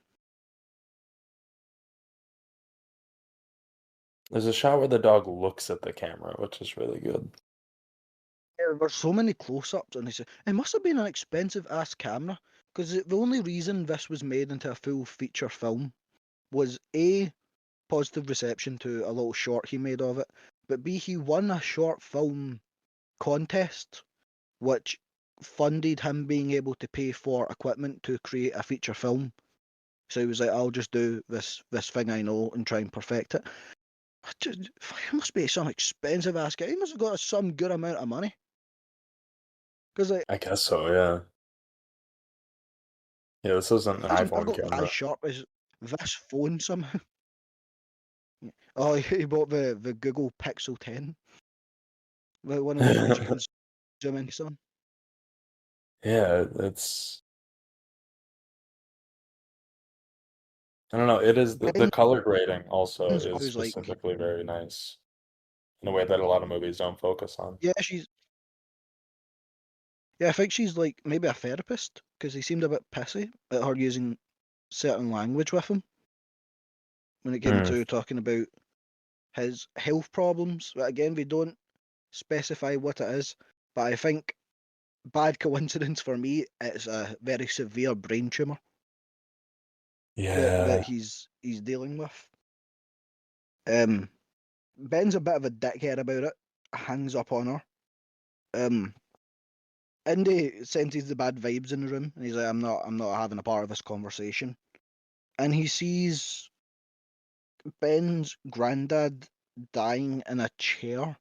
There's a shot where the dog looks at the camera, which is really good. Yeah, there's so many close-ups, and it must have been an expensive ass camera, because the only reason this was made into a full feature film was A, positive reception to a little short he made of it, but B, he won a short film contest, which funded him being able to pay for equipment to create a feature film. So he was like, I'll just do this thing I know and try and perfect it. It must be some expensive ass guy. He must have got some good amount of money. Because like I guess so, yeah. Yeah, this isn't an I've iPhone got as camera. sharp as this phone somehow. Oh, he bought the Google Pixel 10, one of the phones you can zoom in on. Yeah, it's I don't know. It is the Ben's color grading also is who's like, specifically very nice in a way that a lot of movies don't focus on. yeah, I think she's like maybe a therapist because he seemed a bit pissy at her using certain language with him when it came Hmm. to talking about his health problems. But again, they don't specify what it is, but I think bad coincidence for me, it's a very severe brain tumor that Yeah. he's dealing with. Um, Ben's a bit of a dickhead about it, hangs up on her. Indy senses the bad vibes in the room, and he's like, I'm not having a part of this conversation." And he sees Ben's granddad dying in a chair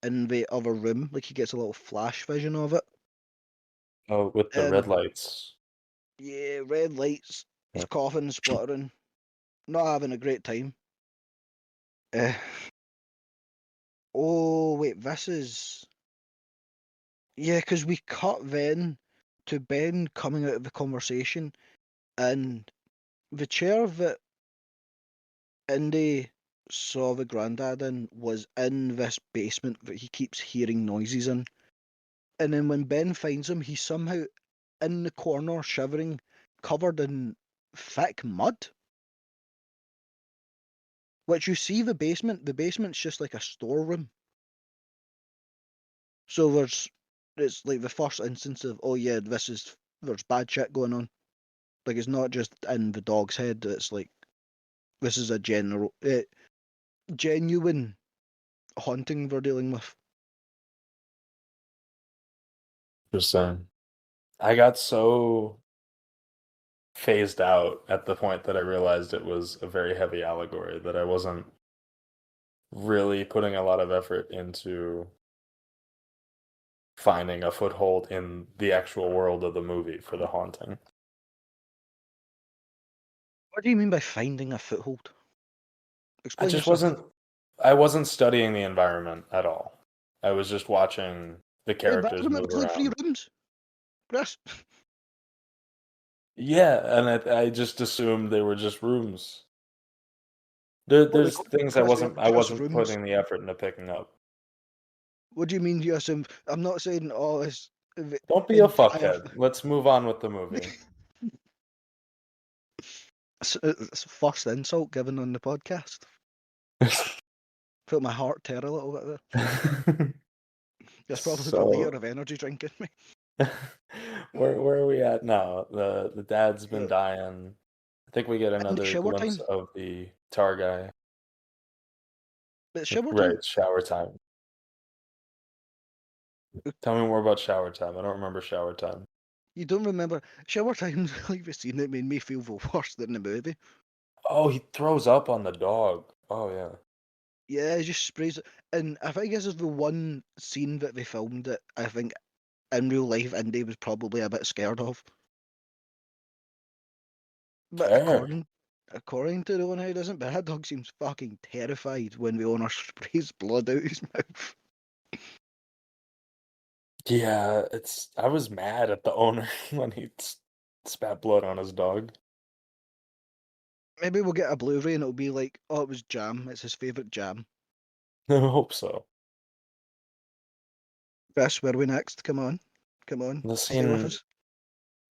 in the other room. Like he gets a little flash vision of it. Oh, with the red Um, lights. yeah, red lights. He's Yeah. coughing and spluttering, not having a great time. Uh, oh wait, this is yeah, because we cut then to Ben coming out of the conversation, and the chair that Indy saw the granddad in was in this basement that he keeps hearing noises in. And then when Ben finds him, he's somehow in the corner, shivering, covered in thick mud. Which you see the basement's just like a storeroom. So it's like the first instance of, oh yeah, there's bad shit going on. Like it's not just in the dog's head, it's like, this is a genuine haunting we're dealing with. Interesting. I got so phased out at the point that I realized it was a very heavy allegory that I wasn't really putting a lot of effort into finding a foothold in the actual world of the movie for the haunting. What do you mean by finding a foothold? I Explain just yourself. wasn't studying the environment at all. I was just watching the The characters bathroom, move it's like three around. rooms. Chris. Yeah, and I just assumed they were just rooms. What, There's things Chris, they're I just wasn't rooms. putting the effort into picking up. What do you mean you assume? I'm not saying, oh, it's the Don't be a entire. fuckhead. Let's move on with the movie. It's the first insult given on the podcast. Felt my heart tear a little bit there. That's probably the liter So of energy drink in me. where are we at now? The dad's been Yeah. dying. I think we get And it's another shower glimpse time. of the tar guy. It's shower Right, time. it's shower time. Tell me more about shower time. I don't remember shower time. You don't remember shower time's like the scene that made me feel the worst in the movie. Oh, he throws up on the dog. Oh yeah. Yeah, he just sprays it. And I think this is the one scene that they filmed that I think in real life Indy was probably a bit scared of. But Fair. according to the owner, he doesn't. But that dog seems fucking terrified when the owner sprays blood out his mouth. Yeah, I was mad at the owner when he spat blood on his dog. Maybe we'll get a Blu-ray and it'll be like, oh, it was jam. It's his favourite jam. I hope so. Chris, where are we next? Come on, The stay with scene us.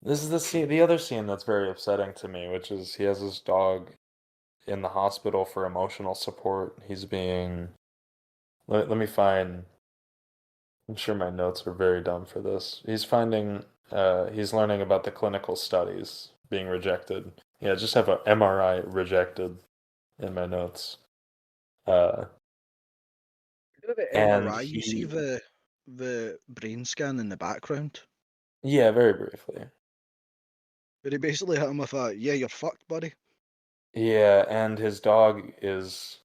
This is the other scene that's very upsetting to me, which is he has his dog in the hospital for emotional support. He's being let me find I'm sure my notes are very dumb for this. He's learning about the clinical studies being rejected. Yeah, just have a MRI rejected in my notes. Uh, Do the and MRI. You see he the brain scan in the background. Yeah, very briefly. But he basically hit him with a, yeah, you're fucked, buddy. Yeah, and his dog is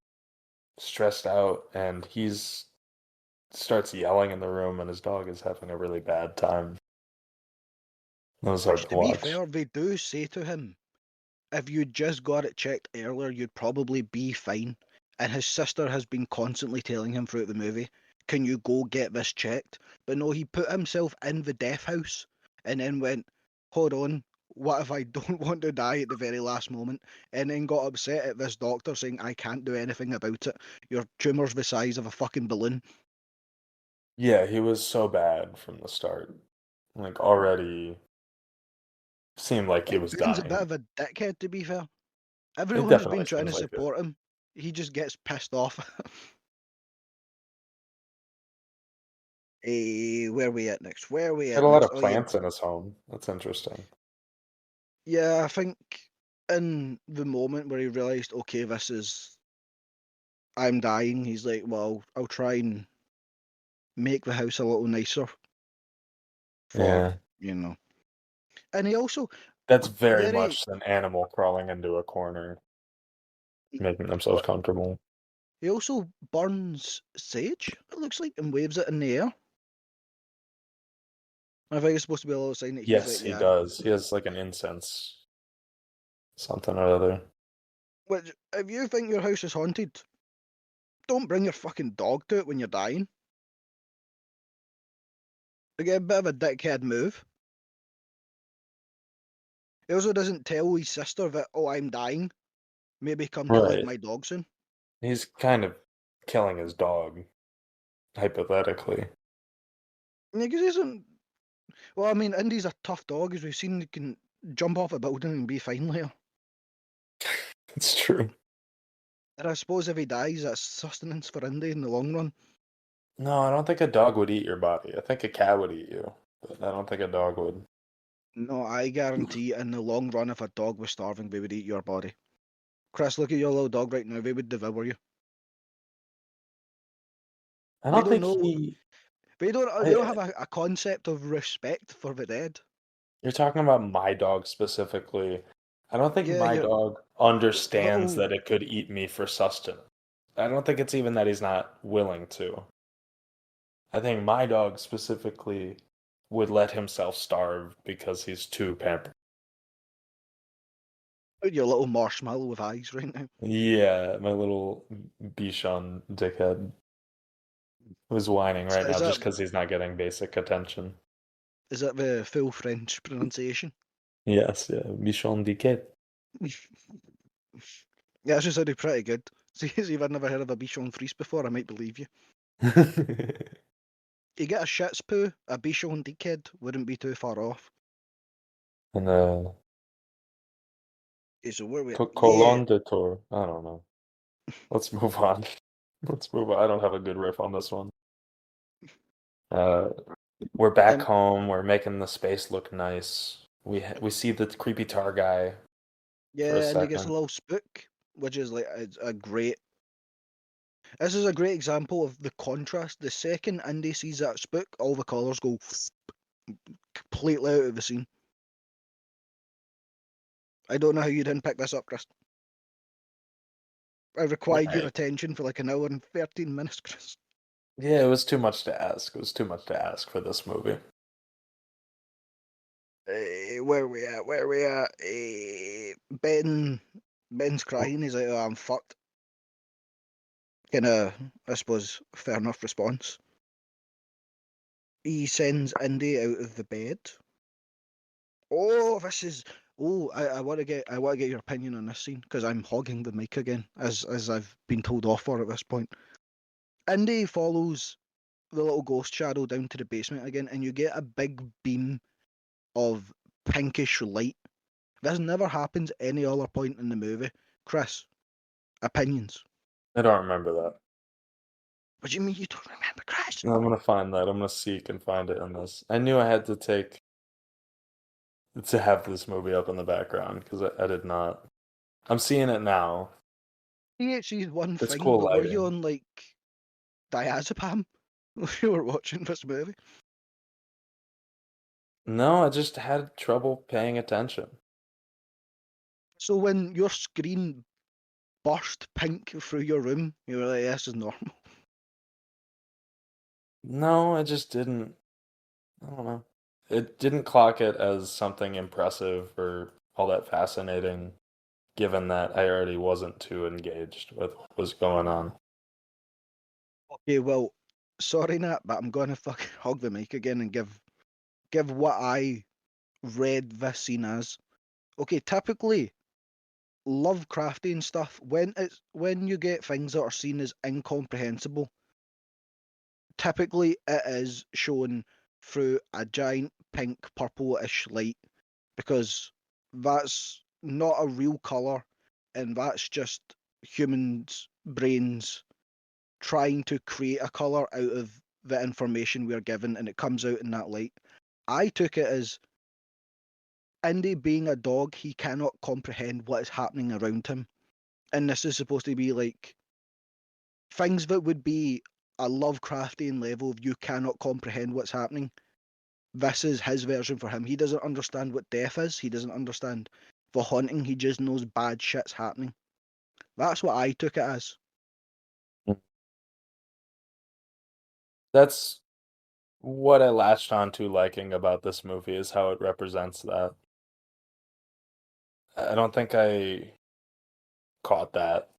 stressed out and he's starts yelling in the room and his dog is having a really bad time. That was hard Which, to to be watch. fair, they do say to him, if you just got it checked earlier, you'd probably be fine. And his sister has been constantly telling him throughout the movie, can you go get this checked? But no, he put himself in the death house and then went, hold on, what if I don't want to die at the very last moment? And then got upset at this doctor saying, I can't do anything about it. Your tumour's the size of a fucking balloon. Yeah, he was so bad from the start. Like already seemed like he And was Boone's a bit dying. of a dickhead, to be fair. It Everyone's been definitely trying to seems like it. support him. He just gets pissed off. Where are we at next? Where are we Had at a lot next? of Oh, yeah. plants in his home. That's interesting. Yeah, I think in the moment where he realised, okay, I'm dying, he's like, well, I'll try and make the house a little nicer for, Yeah. you know. And he also, That's very very, much an animal crawling into a corner, making themselves what, comfortable. he also burns sage, it looks like, and waves it in the air. I think it's supposed to be a little sign that he's Yes, like, he yeah. does. He has like an incense, something or other. Which, if you think your house is haunted, don't bring your fucking dog to it when you're dying. Like, a bit of a dickhead move. He also doesn't tell his sister that, oh, I'm dying. Maybe come to leave Right. my dog soon. He's kind of killing his dog, hypothetically. Yeah, because he isn't. Well, I mean, Indy's a tough dog, as we've seen. He can jump off a building and be fine later. It's true. And I suppose if he dies, that's sustenance for Indy in the long run. No, I don't think a dog would eat your body. I think a cat would eat you, but I don't think a dog would. No, I guarantee in the long run, if a dog was starving, they would eat your body. Chris, look at your little dog right now. They would devour you. I They don't don't think know. he. They don't I, have a concept of respect for the dead. you're talking about my dog specifically. I don't think Yeah, my your dog understands little. that it could eat me for sustenance. I don't think it's even that he's not willing to. I think my dog specifically would let himself starve because he's too pampered. Your little marshmallow with eyes right now. Yeah, my little Bichon dickhead was whining right Is now that just because he's not getting basic attention. is that the full French pronunciation? Yes, yeah, Bichon dickhead. Yeah, that sounded pretty good. See, if I'd never heard of a Bichon Frise before, I might believe you. You get a Shit's poo, a Bichon dickhead wouldn't be too far off. And Okay, so where we at? Yeah. Colon de Tour. I don't know. Let's move on. Let's move on. I don't have a good riff on this one. Uh, we're back And home. We're making the space look nice. We see the creepy tar guy for a yeah, and he gets a second. little spook, which is like a great. This is a great example of the contrast. The second Indy sees that spook, all the colours go completely out of the scene. I don't know how you didn't pick this up, Chris. I required your Right. attention for like an hour and 13 minutes, Chris. Yeah, it was too much to ask. It was too much to ask for this movie. Where we at? Where we at? Ben's crying. He's like, "Oh, I'm fucked." Kind of, I suppose, fair enough response. He sends Indy out of the bed. Oh, this is. Oh, I want to get your opinion on this scene because I'm hogging the mic again, as I've been told off for at this point. Indy follows the little ghost shadow down to the basement again, and you get a big beam of pinkish light. This never happens any other point in the movie. Chris, opinions. I don't remember that. What do you mean you don't remember, Chris? I'm gonna find that. I'm gonna seek and find it in this. I knew I had to have this movie up in the background because I did not. I'm seeing it now. THC is one It's thing, cool but were you lighting. on like diazepam when you were watching this movie? No, I just had trouble paying attention. So when your screen burst pink through your room, you were like, "This is normal." No, I just didn't. I don't know. it didn't clock it as something impressive or all that fascinating, given that I already wasn't too engaged with what was going on. Okay, well, sorry Nat, but I'm gonna fucking hog the mic again and give what I read this scene as. Okay, typically Lovecraftian stuff, when you get things that are seen as incomprehensible, typically it is shown through a giant pink purple-ish light, because that's not a real colour, and that's just humans' brains trying to create a colour out of the information we're given, and it comes out in that light. I took it as Indy being a dog, he cannot comprehend what is happening around him. And this is supposed to be like things that would be a Lovecraftian level of you cannot comprehend what's happening. This is his version for him. He doesn't understand what death is. He doesn't understand the haunting. He just knows bad shit's happening. That's what I took it as. That's what I latched on to liking about this movie is how it represents that. I don't think I caught that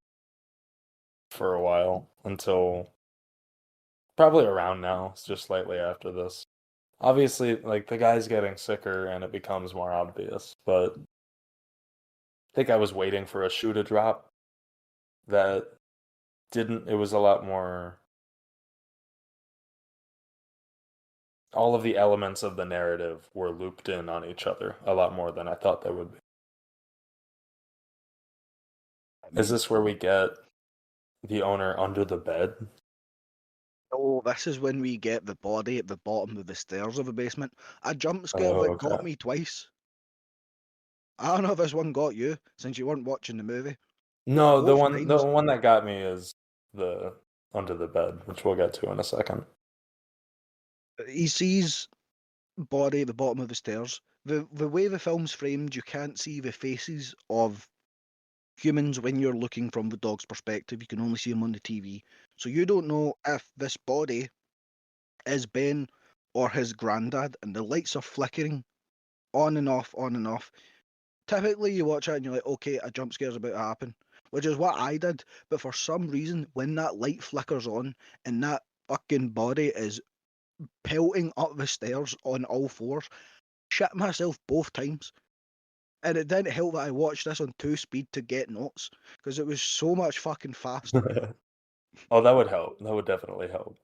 for a while until probably around now. It's just slightly after this. Obviously, like the guy's getting sicker and it becomes more obvious, but I think I was waiting for a shoe to drop that didn't. It was a lot more. All of the elements of the narrative were looped in on each other a lot more than I thought they would be. Is this where we get the owner under the bed? Oh, this is when we get the body at the bottom of the stairs of the basement. A jump scare Oh, that okay. got me twice. I don't know if this one got you, since you weren't watching the movie. No, the Both one times that got me is the under the bed, which we'll get to in a second. he sees body at the bottom of the stairs. The way the film's framed, you can't see the faces of humans when you're looking from the dog's perspective. You can only see them on the TV. So you don't know if this body is Ben or his granddad, and the lights are flickering on and off, on and off. Typically, you watch it and you're like, okay, a jump scare's about to happen, which is what I did. But for some reason, when that light flickers on and that fucking body is pelting up the stairs on all fours, shit myself both times. And it didn't help that I watched this on 2 speed to get notes, because it was so much fucking faster. Oh, that would help. That would definitely help.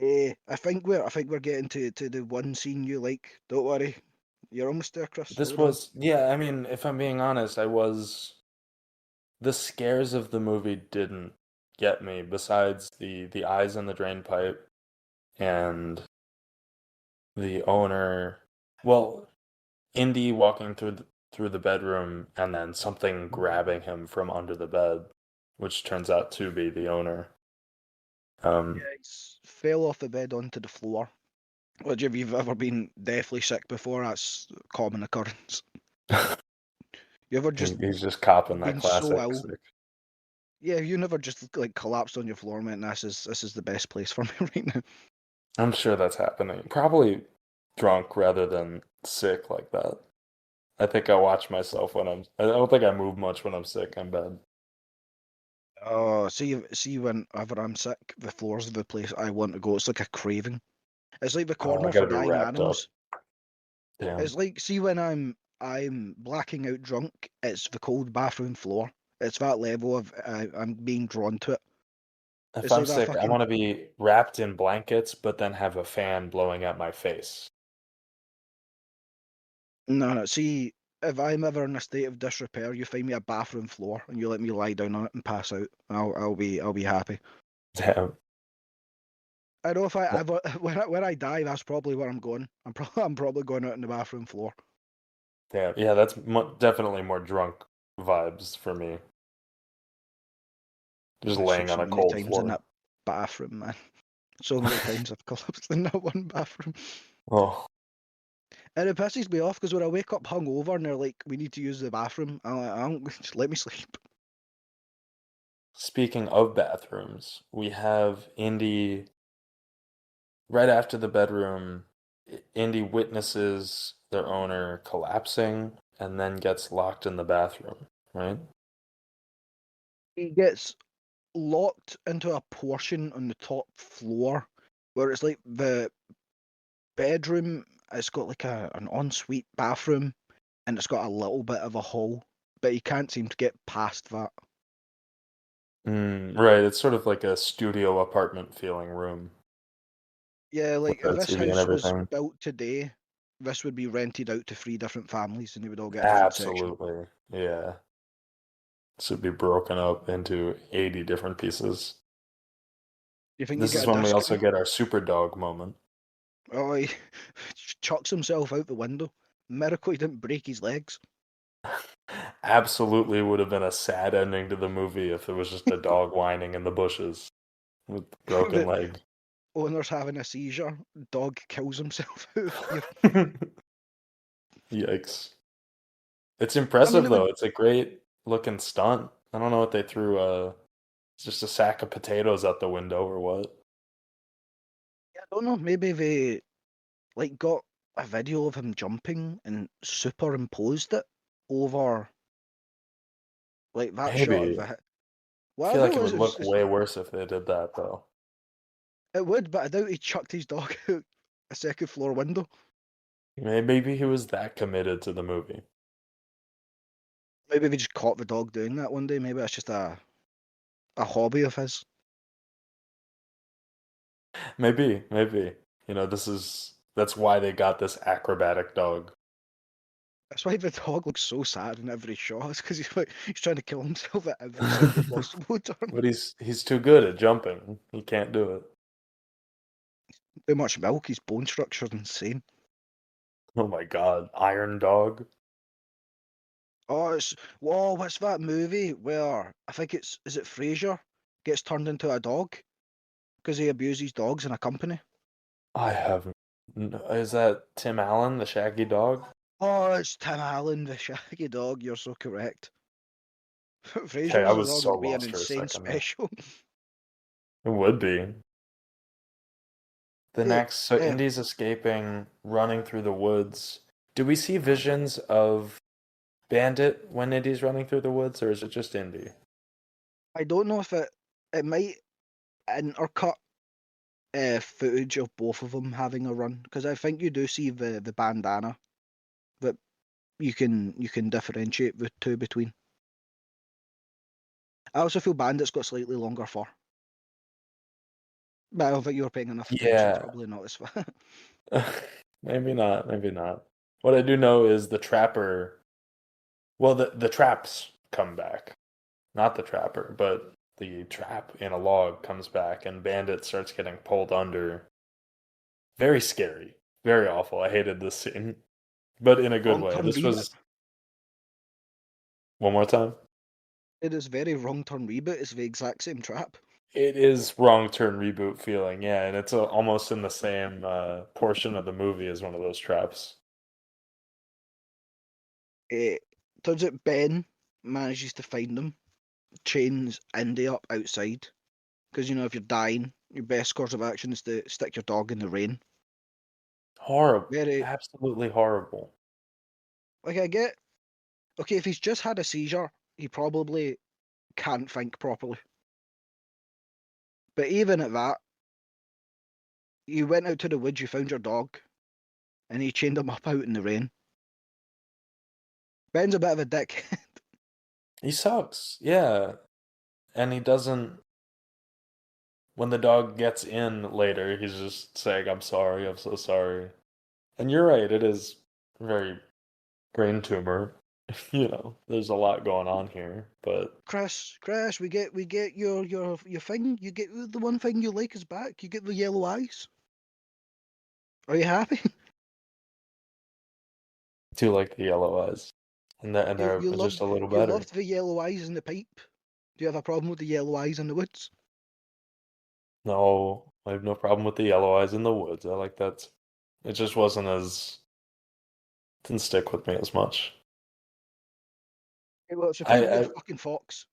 I think we're getting to the one scene you like. Don't worry, you're almost there, Chris. This Hold on. was, yeah, I mean, if I'm being honest, the scares of the movie didn't get me besides the eyes in the drain pipe and the owner, well, Indy walking through the bedroom and then something grabbing him from under the bed, which turns out to be the owner. Yeah, he fell off the bed onto the floor. Which, if you've ever been deathly sick before, that's a common occurrence. You ever just He's just copping that been so classic ill? sick. Yeah, you never just like collapsed on your floor, man. This is the best place for me right now. I'm sure that's happening. Probably drunk rather than sick like that. I think I watch myself when I don't think I move much when I'm sick in bed. Oh, see, whenever I'm sick, the floors of the place I want to go. It's like a craving. It's like the Oh, I corner for gotta be dying wrapped up. animals. Damn. It's like, see, when I'm blacking out drunk, it's the cold bathroom floor. It's that level of I'm being drawn to it. If It's I'm like that sick, I fucking want to be wrapped in blankets, but then have a fan blowing at my face. no. See, if I'm ever in a state of disrepair, you find me a bathroom floor and you let me lie down on it and pass out. I'll be happy. Damn. I know if I ever when I die, that's probably where I'm going. I'm probably going out in the bathroom floor. Damn. Yeah, that's definitely more drunk vibes for me. Just I sleep laying on so a many cold times in floor. that bathroom, man. So many times I've collapsed in that one bathroom. Oh, And it pisses me off because when I wake up hungover and they're like, "We need to use the bathroom," I'm like, just let me sleep. speaking of bathrooms, we have Indy right after the bedroom, Indy witnesses their owner collapsing and then gets locked in the bathroom, right? He gets locked into a portion on the top floor where it's like the bedroom. It's got like an ensuite bathroom, and it's got a little bit of a hall, but he can't seem to get past that. Right, it's sort of like a studio apartment feeling room Yeah, with like the if this TV and house was everything. built today, this would be rented out to 3 different families, and they would all get a different section. Absolutely. Yeah. This would be broken up into 80 different pieces. Do you think you This get is a when we also discount? get our super dog moment. Oh, he chucks himself out the window. Miracle he didn't break his legs. Absolutely would have been a sad ending to the movie if it was just a dog whining in the bushes with broken The leg. owner's having a seizure. Dog kills himself out of fear. Yikes. It's I mean, impressive it would. though. It's a great looking stunt. I don't know what they threw it's just a sack of potatoes out the window or what. I don't know. Maybe they like got a video of him jumping and superimposed it over like that shot of Maybe. the. I feel Whatever it like it was, would it was. look way worse if they did that though. It would, but I doubt he chucked his dog out a second floor window. Maybe he was that committed to the movie. Maybe they just caught the dog doing that one day. Maybe that's just a hobby of his. Maybe. That's why they got this acrobatic dog. That's why the dog looks so sad in every shot. It's because he's trying to kill himself at every single possible turn. But he's too good at jumping. He can't do it. Too much milk. His bone structure's insane. Oh my God, Iron Dog. Oh, it's whoa! What's that movie where I think is it Frasier gets turned into a dog because he abuses dogs in a company? I have. Is that Tim Allen, the Shaggy Dog? Oh, it's Tim Allen, the shaggy dog. You're so correct. Okay, I Frasier's was dog so would be an lost for a insane second there. special. It would be. Eh, So eh, Indy's escaping, running through the woods. Do we see visions of Bandit when Indy's running through the woods, or is it just Indy? I don't know if it might intercut footage of both of them having a run because I think you do see the bandana that you can differentiate the two between. I also feel Bandit's got slightly longer fur, but I don't think you were paying enough attention to Yeah. probably notice that. Maybe not, maybe not. What I do know is the trapper, well, the traps come back. Not the trapper, but the trap in a log comes back and Bandit starts getting pulled under. Very scary. Very awful. I hated this scene, but in a good Wrong way. turn This reboot. was one more time. It is very wrong turn reboot. It's the exact same trap. It is wrong turn reboot feeling, yeah, and it's almost in the same portion of the movie as one of those traps. Turns out Ben manages to find them, chains Indy up outside. Because if you're dying, your best course of action is to stick your dog in the rain. Horrible. Very Absolutely horrible. like I get okay, if he's just had a seizure, he probably can't think properly. But even at that, you went out to the woods, you found your dog, and he chained him up out in the rain. Ben's a bit of a dick. He sucks. Yeah. And he doesn't when the dog gets in later, he's just saying, "I'm sorry, I'm so sorry." And you're right, it is very brain tumor. There's a lot going on here, but Chris, we get your thing. You get the one thing you like is back. You get the yellow eyes. Are you happy? I do like the yellow eyes. And You they're you just loved a little you better. loved the yellow eyes in the pipe. Do you have a problem with the yellow eyes in the woods? No, I have no problem with the yellow eyes in the woods. I like that. It just wasn't as didn't stick with me as much. Okay, well, it's because I, we get I a fucking fox.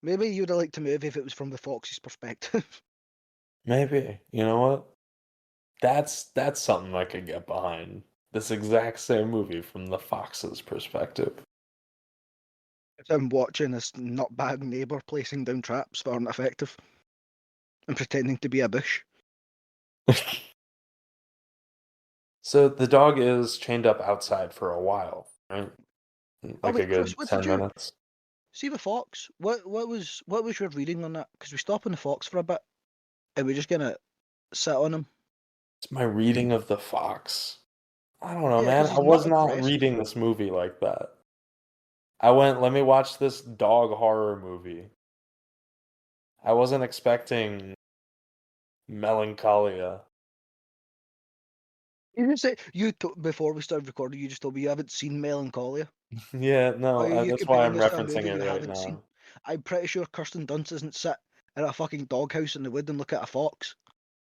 Maybe you'd have liked a movie if it was from the fox's perspective. maybe, you know what? That's something I could get behind. This exact same movie from the fox's perspective. I'm watching this not bad neighbour placing down traps that aren't effective and pretending to be a bush. So the dog is chained up outside for a while, right? Oh Like a wait, Chris, good what did 10 you minutes. see the fox? What was your reading on that? Because we stop on the fox for a bit and we just gonna sit on him. It's my reading of the fox. I don't know, Yeah, man. because I he's not was not aggressive. reading this movie like that. I went, let me watch this dog horror movie. I wasn't expecting melancholia. You just say before we started recording. You just told me you haven't seen Melancholia. Yeah, Or no, are you that's why comparing I'm this to a referencing movie it you right haven't seen? now. I'm pretty sure Kirsten Dunst doesn't sit in a fucking doghouse in the wood and look at a fox.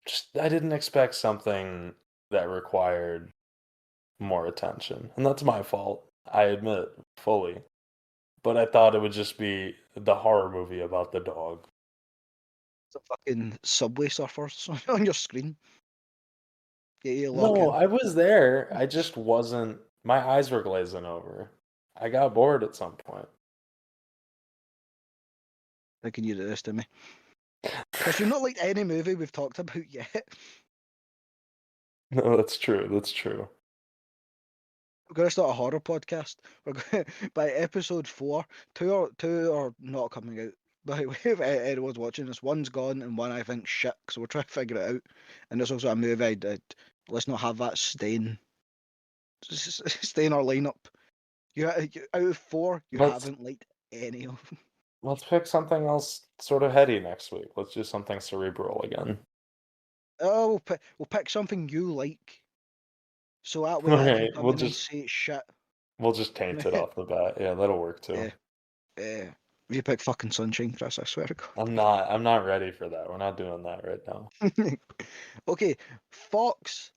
Just, I didn't expect something that required more attention. And that's my fault. I admit fully. But I thought it would just be the horror movie about the dog. It's a fucking Subway Surfers on your screen. Get you lock No, in. I was there. I just wasn't. My eyes were glazing over. I got bored at some point. Thinking you do this to me. Chris, you've not liked any movie we've talked about yet. No, that's true. That's true. We're going to start a horror podcast. By episode 4, two are not coming out. By the way, if anyone's watching this, one's gone and one I think shit, so we're trying to figure it out. And there's also a movie I did. Let's not have that stay in our lineup. Out of 4, you Let's haven't liked any of them. let's pick something else sort of heady next week. Let's do something cerebral again. Oh, we'll pick something you like, so that way I can Okay, come in and say it's shit. we'll just taint it off the bat. Yeah, that'll work too. Yeah, yeah. If you pick fucking Sunshine, Chris, I swear to I'm not ready for that. We're not doing that right now. God. Okay, Fox.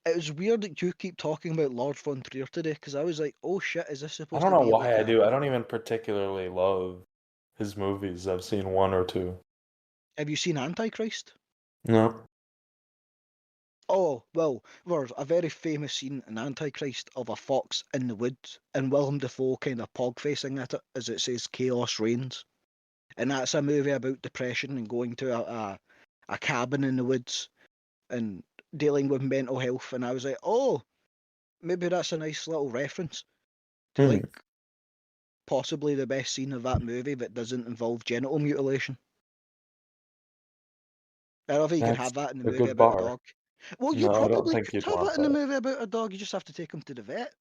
It was weird that you keep talking about Lord von Trier today, because I was like, oh shit, is this I supposed don't to know be why like I a... do. I don't even particularly love his movies. I've seen one or two. Have you seen Antichrist? No. Oh, well, there's a very famous scene in Antichrist of a fox in the woods, and Willem Dafoe kind of pog-facing at it, as it says, chaos reigns. And that's a movie about depression and going to a cabin in the woods and dealing with mental health. And I was like, oh, maybe that's a nice little reference to Hmm. like possibly the best scene of that movie that doesn't involve genital mutilation. I don't think you could That's have that in the a movie good about a bar. dog. Well, you No, I don't probably think could you'd have want that in a that. movie about a dog. You just have to take him to the vet.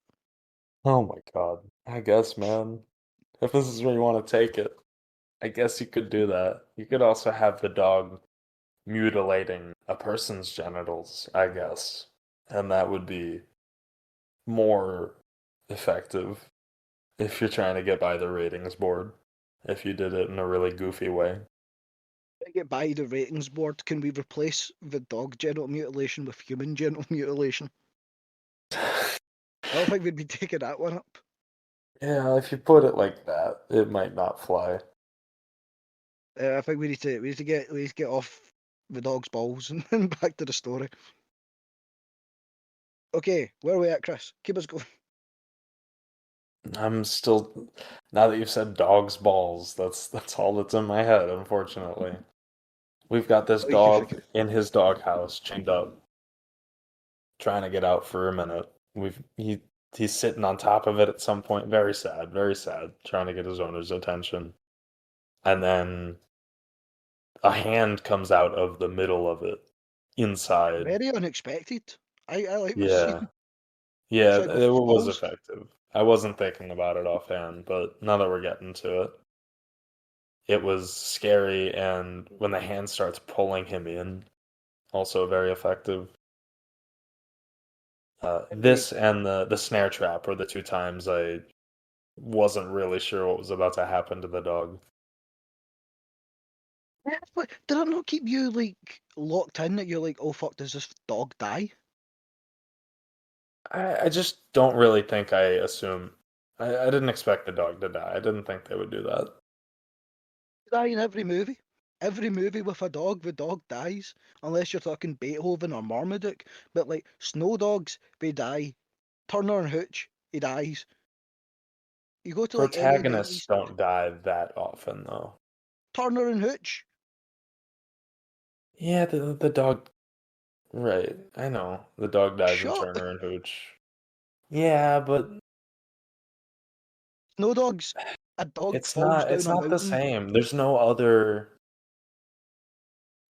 Oh my God. I guess, man. If this is where you want to take it, I guess you could do that. You could also have the dog mutilating a person's genitals, I guess. And that would be more effective if you're trying to get by the ratings board. If you did it in a really goofy way. To get by the ratings board, can we replace the dog genital mutilation with human genital mutilation? I don't think we'd be taking that one up. Yeah, if you put it like that, it might not fly. I think we need to get off the dog's balls and back to the story. Okay, where are we at, Chris? Keep us going. I'm still, now that you've said dog's balls, that's all that's in my head, unfortunately. We've got this Oh, you can dog figure it. in his doghouse, chained up, trying to get out for a minute. He's sitting on top of it at some point, very sad, trying to get his owner's attention. And then a hand comes out of the middle of it, inside. Very unexpected. I like this Yeah. scene. Yeah, Should I go it for the was balls? effective. I wasn't thinking about it offhand, but now that we're getting to it, it was scary, and when the hand starts pulling him in, also very effective. Okay. This and the snare trap were the two times I wasn't really sure what was about to happen to the dog. Yeah, but did it not keep you like locked in that you're like, oh fuck, does this dog die? I just don't really think I assume. I didn't expect the dog to die. I didn't think they would do that. Die in every movie. Every movie with a dog, the dog dies, unless you're talking Beethoven or Marmaduke. But like Snow Dogs, they die. Turner and Hooch, he dies. You go to like any of the Protagonists early don't die that often, though. Turner and Hooch, Yeah, the dog. Right, I know the dog dies in shut. Turner and Hooch. Yeah, but Snow Dogs, a dog it's falls not. down It's a not the mountain. same. There's no other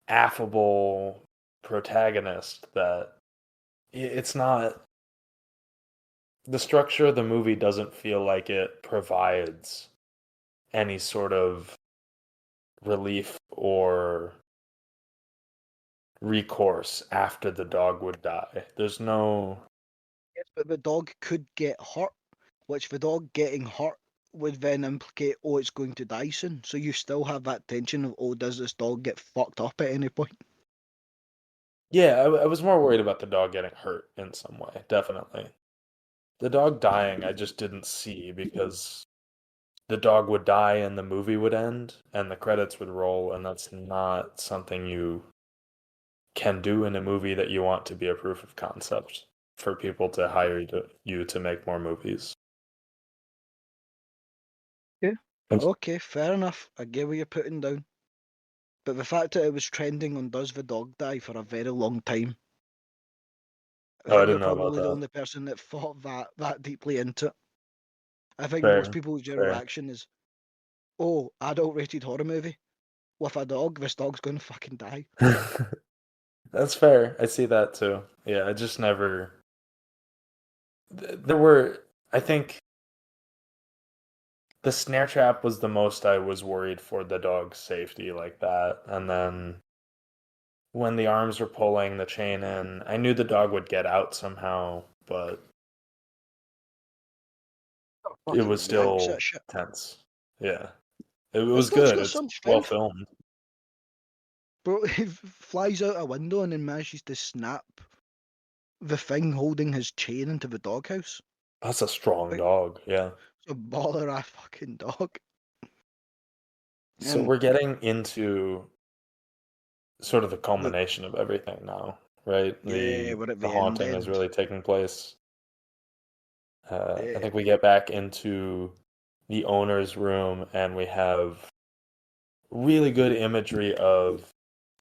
affable protagonist that. It's not. The structure of the movie doesn't feel like it provides any sort of relief or recourse after the dog would die. There's no. Yes, but the dog could get hurt, which the dog getting hurt would then implicate, oh, it's going to die soon. So you still have that tension of, oh, does this dog get fucked up at any point? Yeah, I was more worried about the dog getting hurt in some way, definitely. The dog dying, I just didn't see because the dog would die and the movie would end and the credits would roll, and that's not something you can do in a movie that you want to be a proof of concept for people to hire you to make more movies. Yeah. And- Okay, fair enough. I get what you're putting down. But the fact that it was trending on Does the Dog Die for a very long time, I Oh, I think you're didn't know about probably the that. only person that thought that deeply into it. I think most Fair, people's general fair. reaction is, oh, adult rated horror movie with a dog, this dog's gonna fucking die. That's fair. I see that too. Yeah, I just never. There were, I think, the snare trap was the most I was worried for the dog's safety like that. And then when the arms were pulling the chain in, I knew the dog would get out somehow, but it Fucking was yanks that still shit. tense. Yeah. It This was dog's good. got It's some well strength. filmed. Bro, he flies out a window and then manages to snap the thing holding his chain into the doghouse. That's a strong Like, dog. Yeah. it's a baller ass fucking dog. So And we're getting into sort of the the, culmination of everything now, right? yeah, The we're at the the end haunting is end. really taking place. I Yeah. think we get back into the owner's room and we have really good imagery of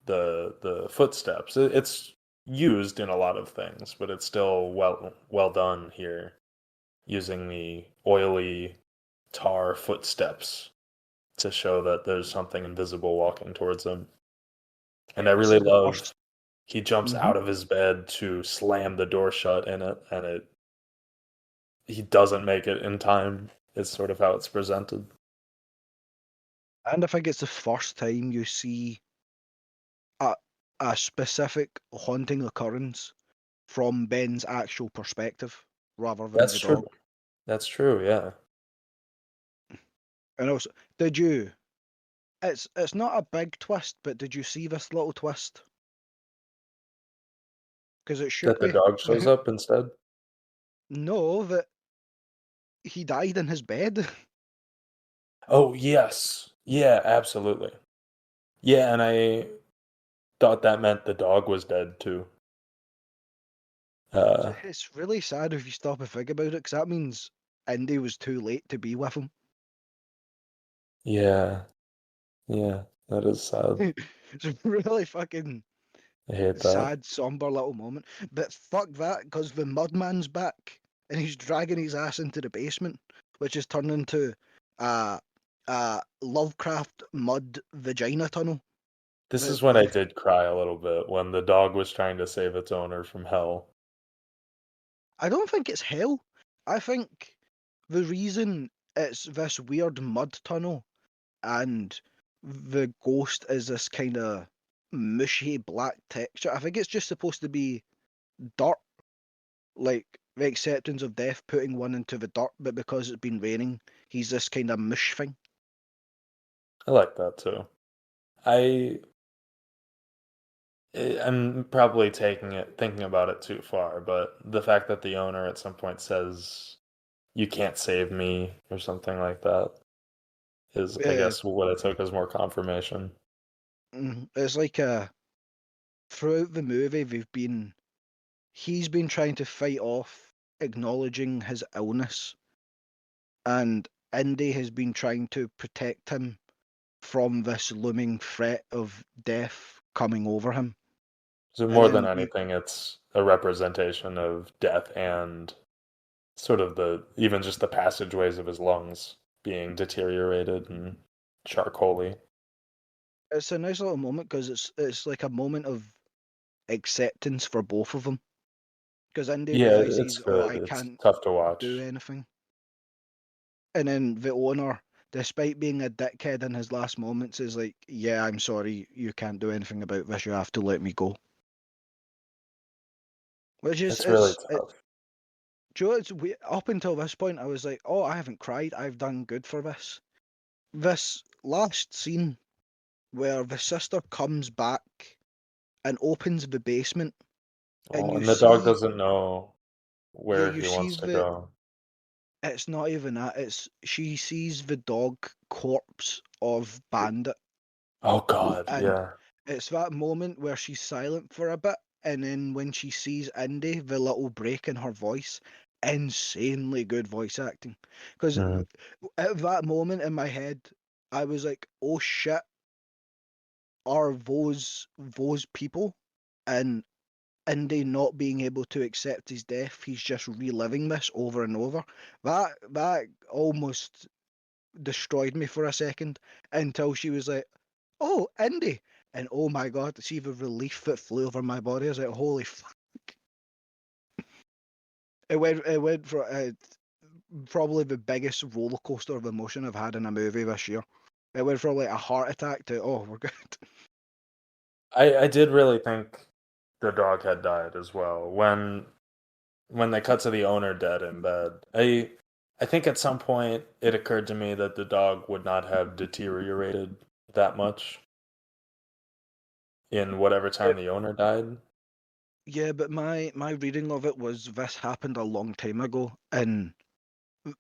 the footsteps. It's used in a lot of things, but it's still well done here, using the oily tar footsteps to show that there's something invisible walking towards him. And I This really is the love first. he jumps Hmm. out of his bed to slam the door shut in it, and he doesn't make it in time. Is sort of how it's presented. And I think it's the first time you see a, a specific haunting occurrence from Ben's actual perspective rather than That's the true. dog. That's true. Yeah. And also, did you? It's not a big twist, but did you see this little twist? Because it shook That the me. dog shows up instead. No, that he died in his bed. Oh, yes. Yeah, absolutely. Yeah, and I thought that meant the dog was dead too. Uh, It's really sad if you stop and think about it, because that means Indy was too late to be with him. yeah, yeah, that is sad. It's a really fucking I hate that. sad, somber little moment. But fuck that, because the Mudman's back and he's dragging his ass into the basement, which is turned into a, a Lovecraft mud vagina tunnel. This That is when I did cry a little bit when the dog was trying to save its owner from hell. I don't think it's hell. I think the reason it's this weird mud tunnel and the ghost is this kind of mushy black texture. I think it's just supposed to be dirt, like the acceptance of death, putting one into the dirt, but because it's been raining, he's this kind of mush thing. I like that too. I I'm probably thinking about it too far, but the fact that the owner at some point says, "You can't save me" or something like that is, I Yeah, guess, what I took as more confirmation. It's like throughout the movie, he's been trying to fight off acknowledging his illness, and Indy has been trying to protect him from this looming threat of death coming over him. So And more than then anything, it's a representation of death and sort of even just the passageways of his lungs being deteriorated and charcoaly. it's a nice little moment because it's like a moment of acceptance for both of them. Because Indy Yeah, it's realizes, oh, good. I It's can't tough to do watch. anything. And then the owner, despite being a dickhead in his last moments, is like, yeah, I'm sorry, you can't do anything about this. You have to let me go. Which is, It's really tough. Joe, up until this point, I was like, oh, I haven't cried. I've done good for this. This last scene where the sister comes back and opens the basement, and Oh, you and the dog see, doesn't know yeah, where you he see wants to go. it's not even that. It's she sees the dog corpse of Bandit, Oh God, and yeah. it's that moment where she's silent for a bit, and then when she sees Indy, the little break in her voice, insanely good voice acting. Because Mm. at that moment in my head, I was like, "Oh shit, are those people?" And Indy not being able to accept his death, he's just reliving this over and over. That almost destroyed me for a second until she was like, "Oh, Indy," and oh my god, see the relief that flew over my body. I was like, "Holy fuck!" It went for probably the biggest roller coaster of emotion I've had in a movie this year. It went from like a heart attack to oh, we're good. I did really think the dog had died as well when they cut to the owner dead in bed. I think at some point it occurred to me that the dog would not have deteriorated that much in whatever Yeah, time the owner died. yeah, but my reading of it was this happened a long time ago, and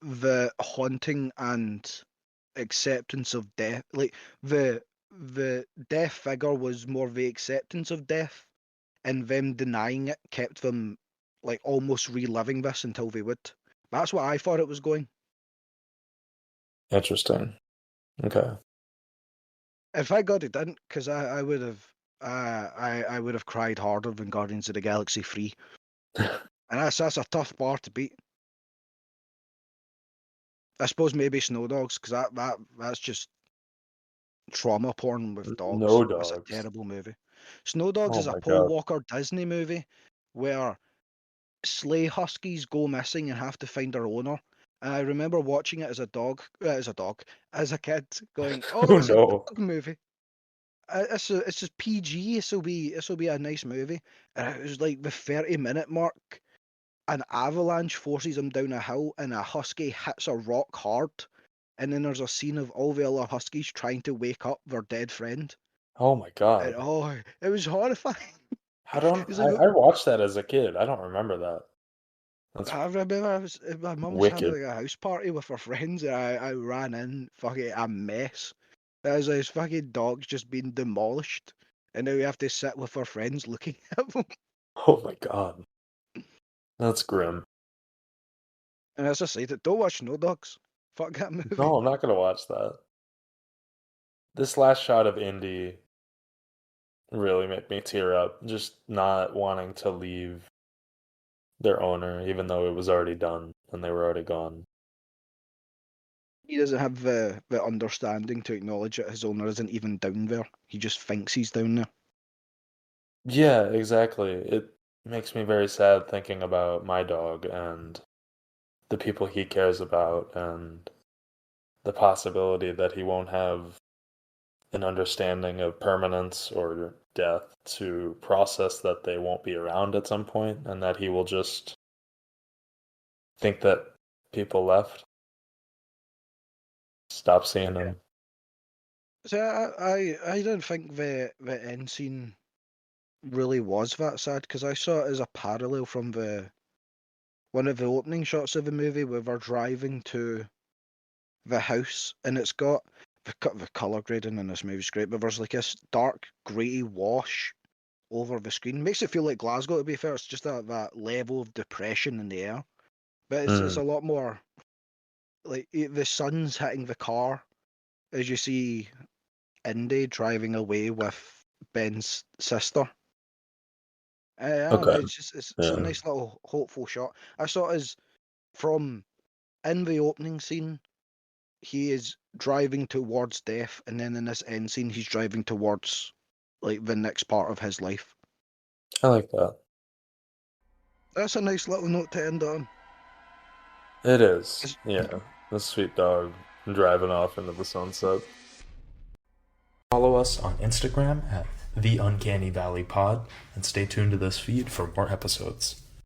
the haunting and acceptance of death, like the death figure was more the acceptance of death, and them denying it kept them like almost reliving this until they would. That's what I thought it was going. Interesting. Okay. In fact, God, it didn't, because I would have I would have cried harder than Guardians of the Galaxy 3. And that's a tough bar to beat. I suppose maybe Snow Dogs, because that's just trauma porn with dogs. No That's a dogs. terrible movie. Snow Dogs Oh is a my Paul God. Walker Disney movie where sleigh huskies go missing and have to find their owner. And I remember watching it as a kid, going, "Oh, Oh it's a no. dog movie. It's just PG. This will be a nice movie." And it was like the 30-minute mark. An avalanche forces him down a hill, and a husky hits a rock hard. And then there's a scene of all the other huskies trying to wake up their dead friend. Oh my And God. oh, it was horrifying. How don't It's I, like I watched that as a kid. I don't remember that. That's I remember my mum was having wicked. like a house party with her friends, and I ran in, fucking a mess. There's this fucking dog's just been demolished, and now we have to sit with our friends looking at them. Oh my God. That's grim. And as I said, don't watch No Dogs. Fuck that movie. No, I'm not gonna watch that. This last shot of Indy really made me tear up. Just not wanting to leave their owner, even though it was already done and they were already gone. He doesn't have the understanding to acknowledge that his owner isn't even down there. He just thinks he's down there. Yeah, exactly. It makes me very sad thinking about my dog and the people he cares about and the possibility that he won't have an understanding of permanence or death to process that they won't be around at some point and that he will just think that people left, stop seeing Yeah. them. So I don't think the end scene really was that sad, because I saw it as a parallel from the one of the opening shots of the movie where they're driving to the house, and it's got the color grading in this movie is great, but there's like this dark grey wash over the screen. Makes it feel like Glasgow, to be fair. It's just that level of depression in the air. But it's a lot more like the sun's hitting the car as you see Indy driving away with Ben's sister. I don't know, Okay. it's a Yeah. nice little hopeful shot. I saw it as from in the opening scene, he is driving towards death, and then in this end scene, he's driving towards like the next part of his life. I like that. That's a nice little note to end on. It is. Is- Yeah. The sweet dog driving off into the sunset. Follow us on Instagram at The Uncanny Valley Pod and stay tuned to this feed for more episodes.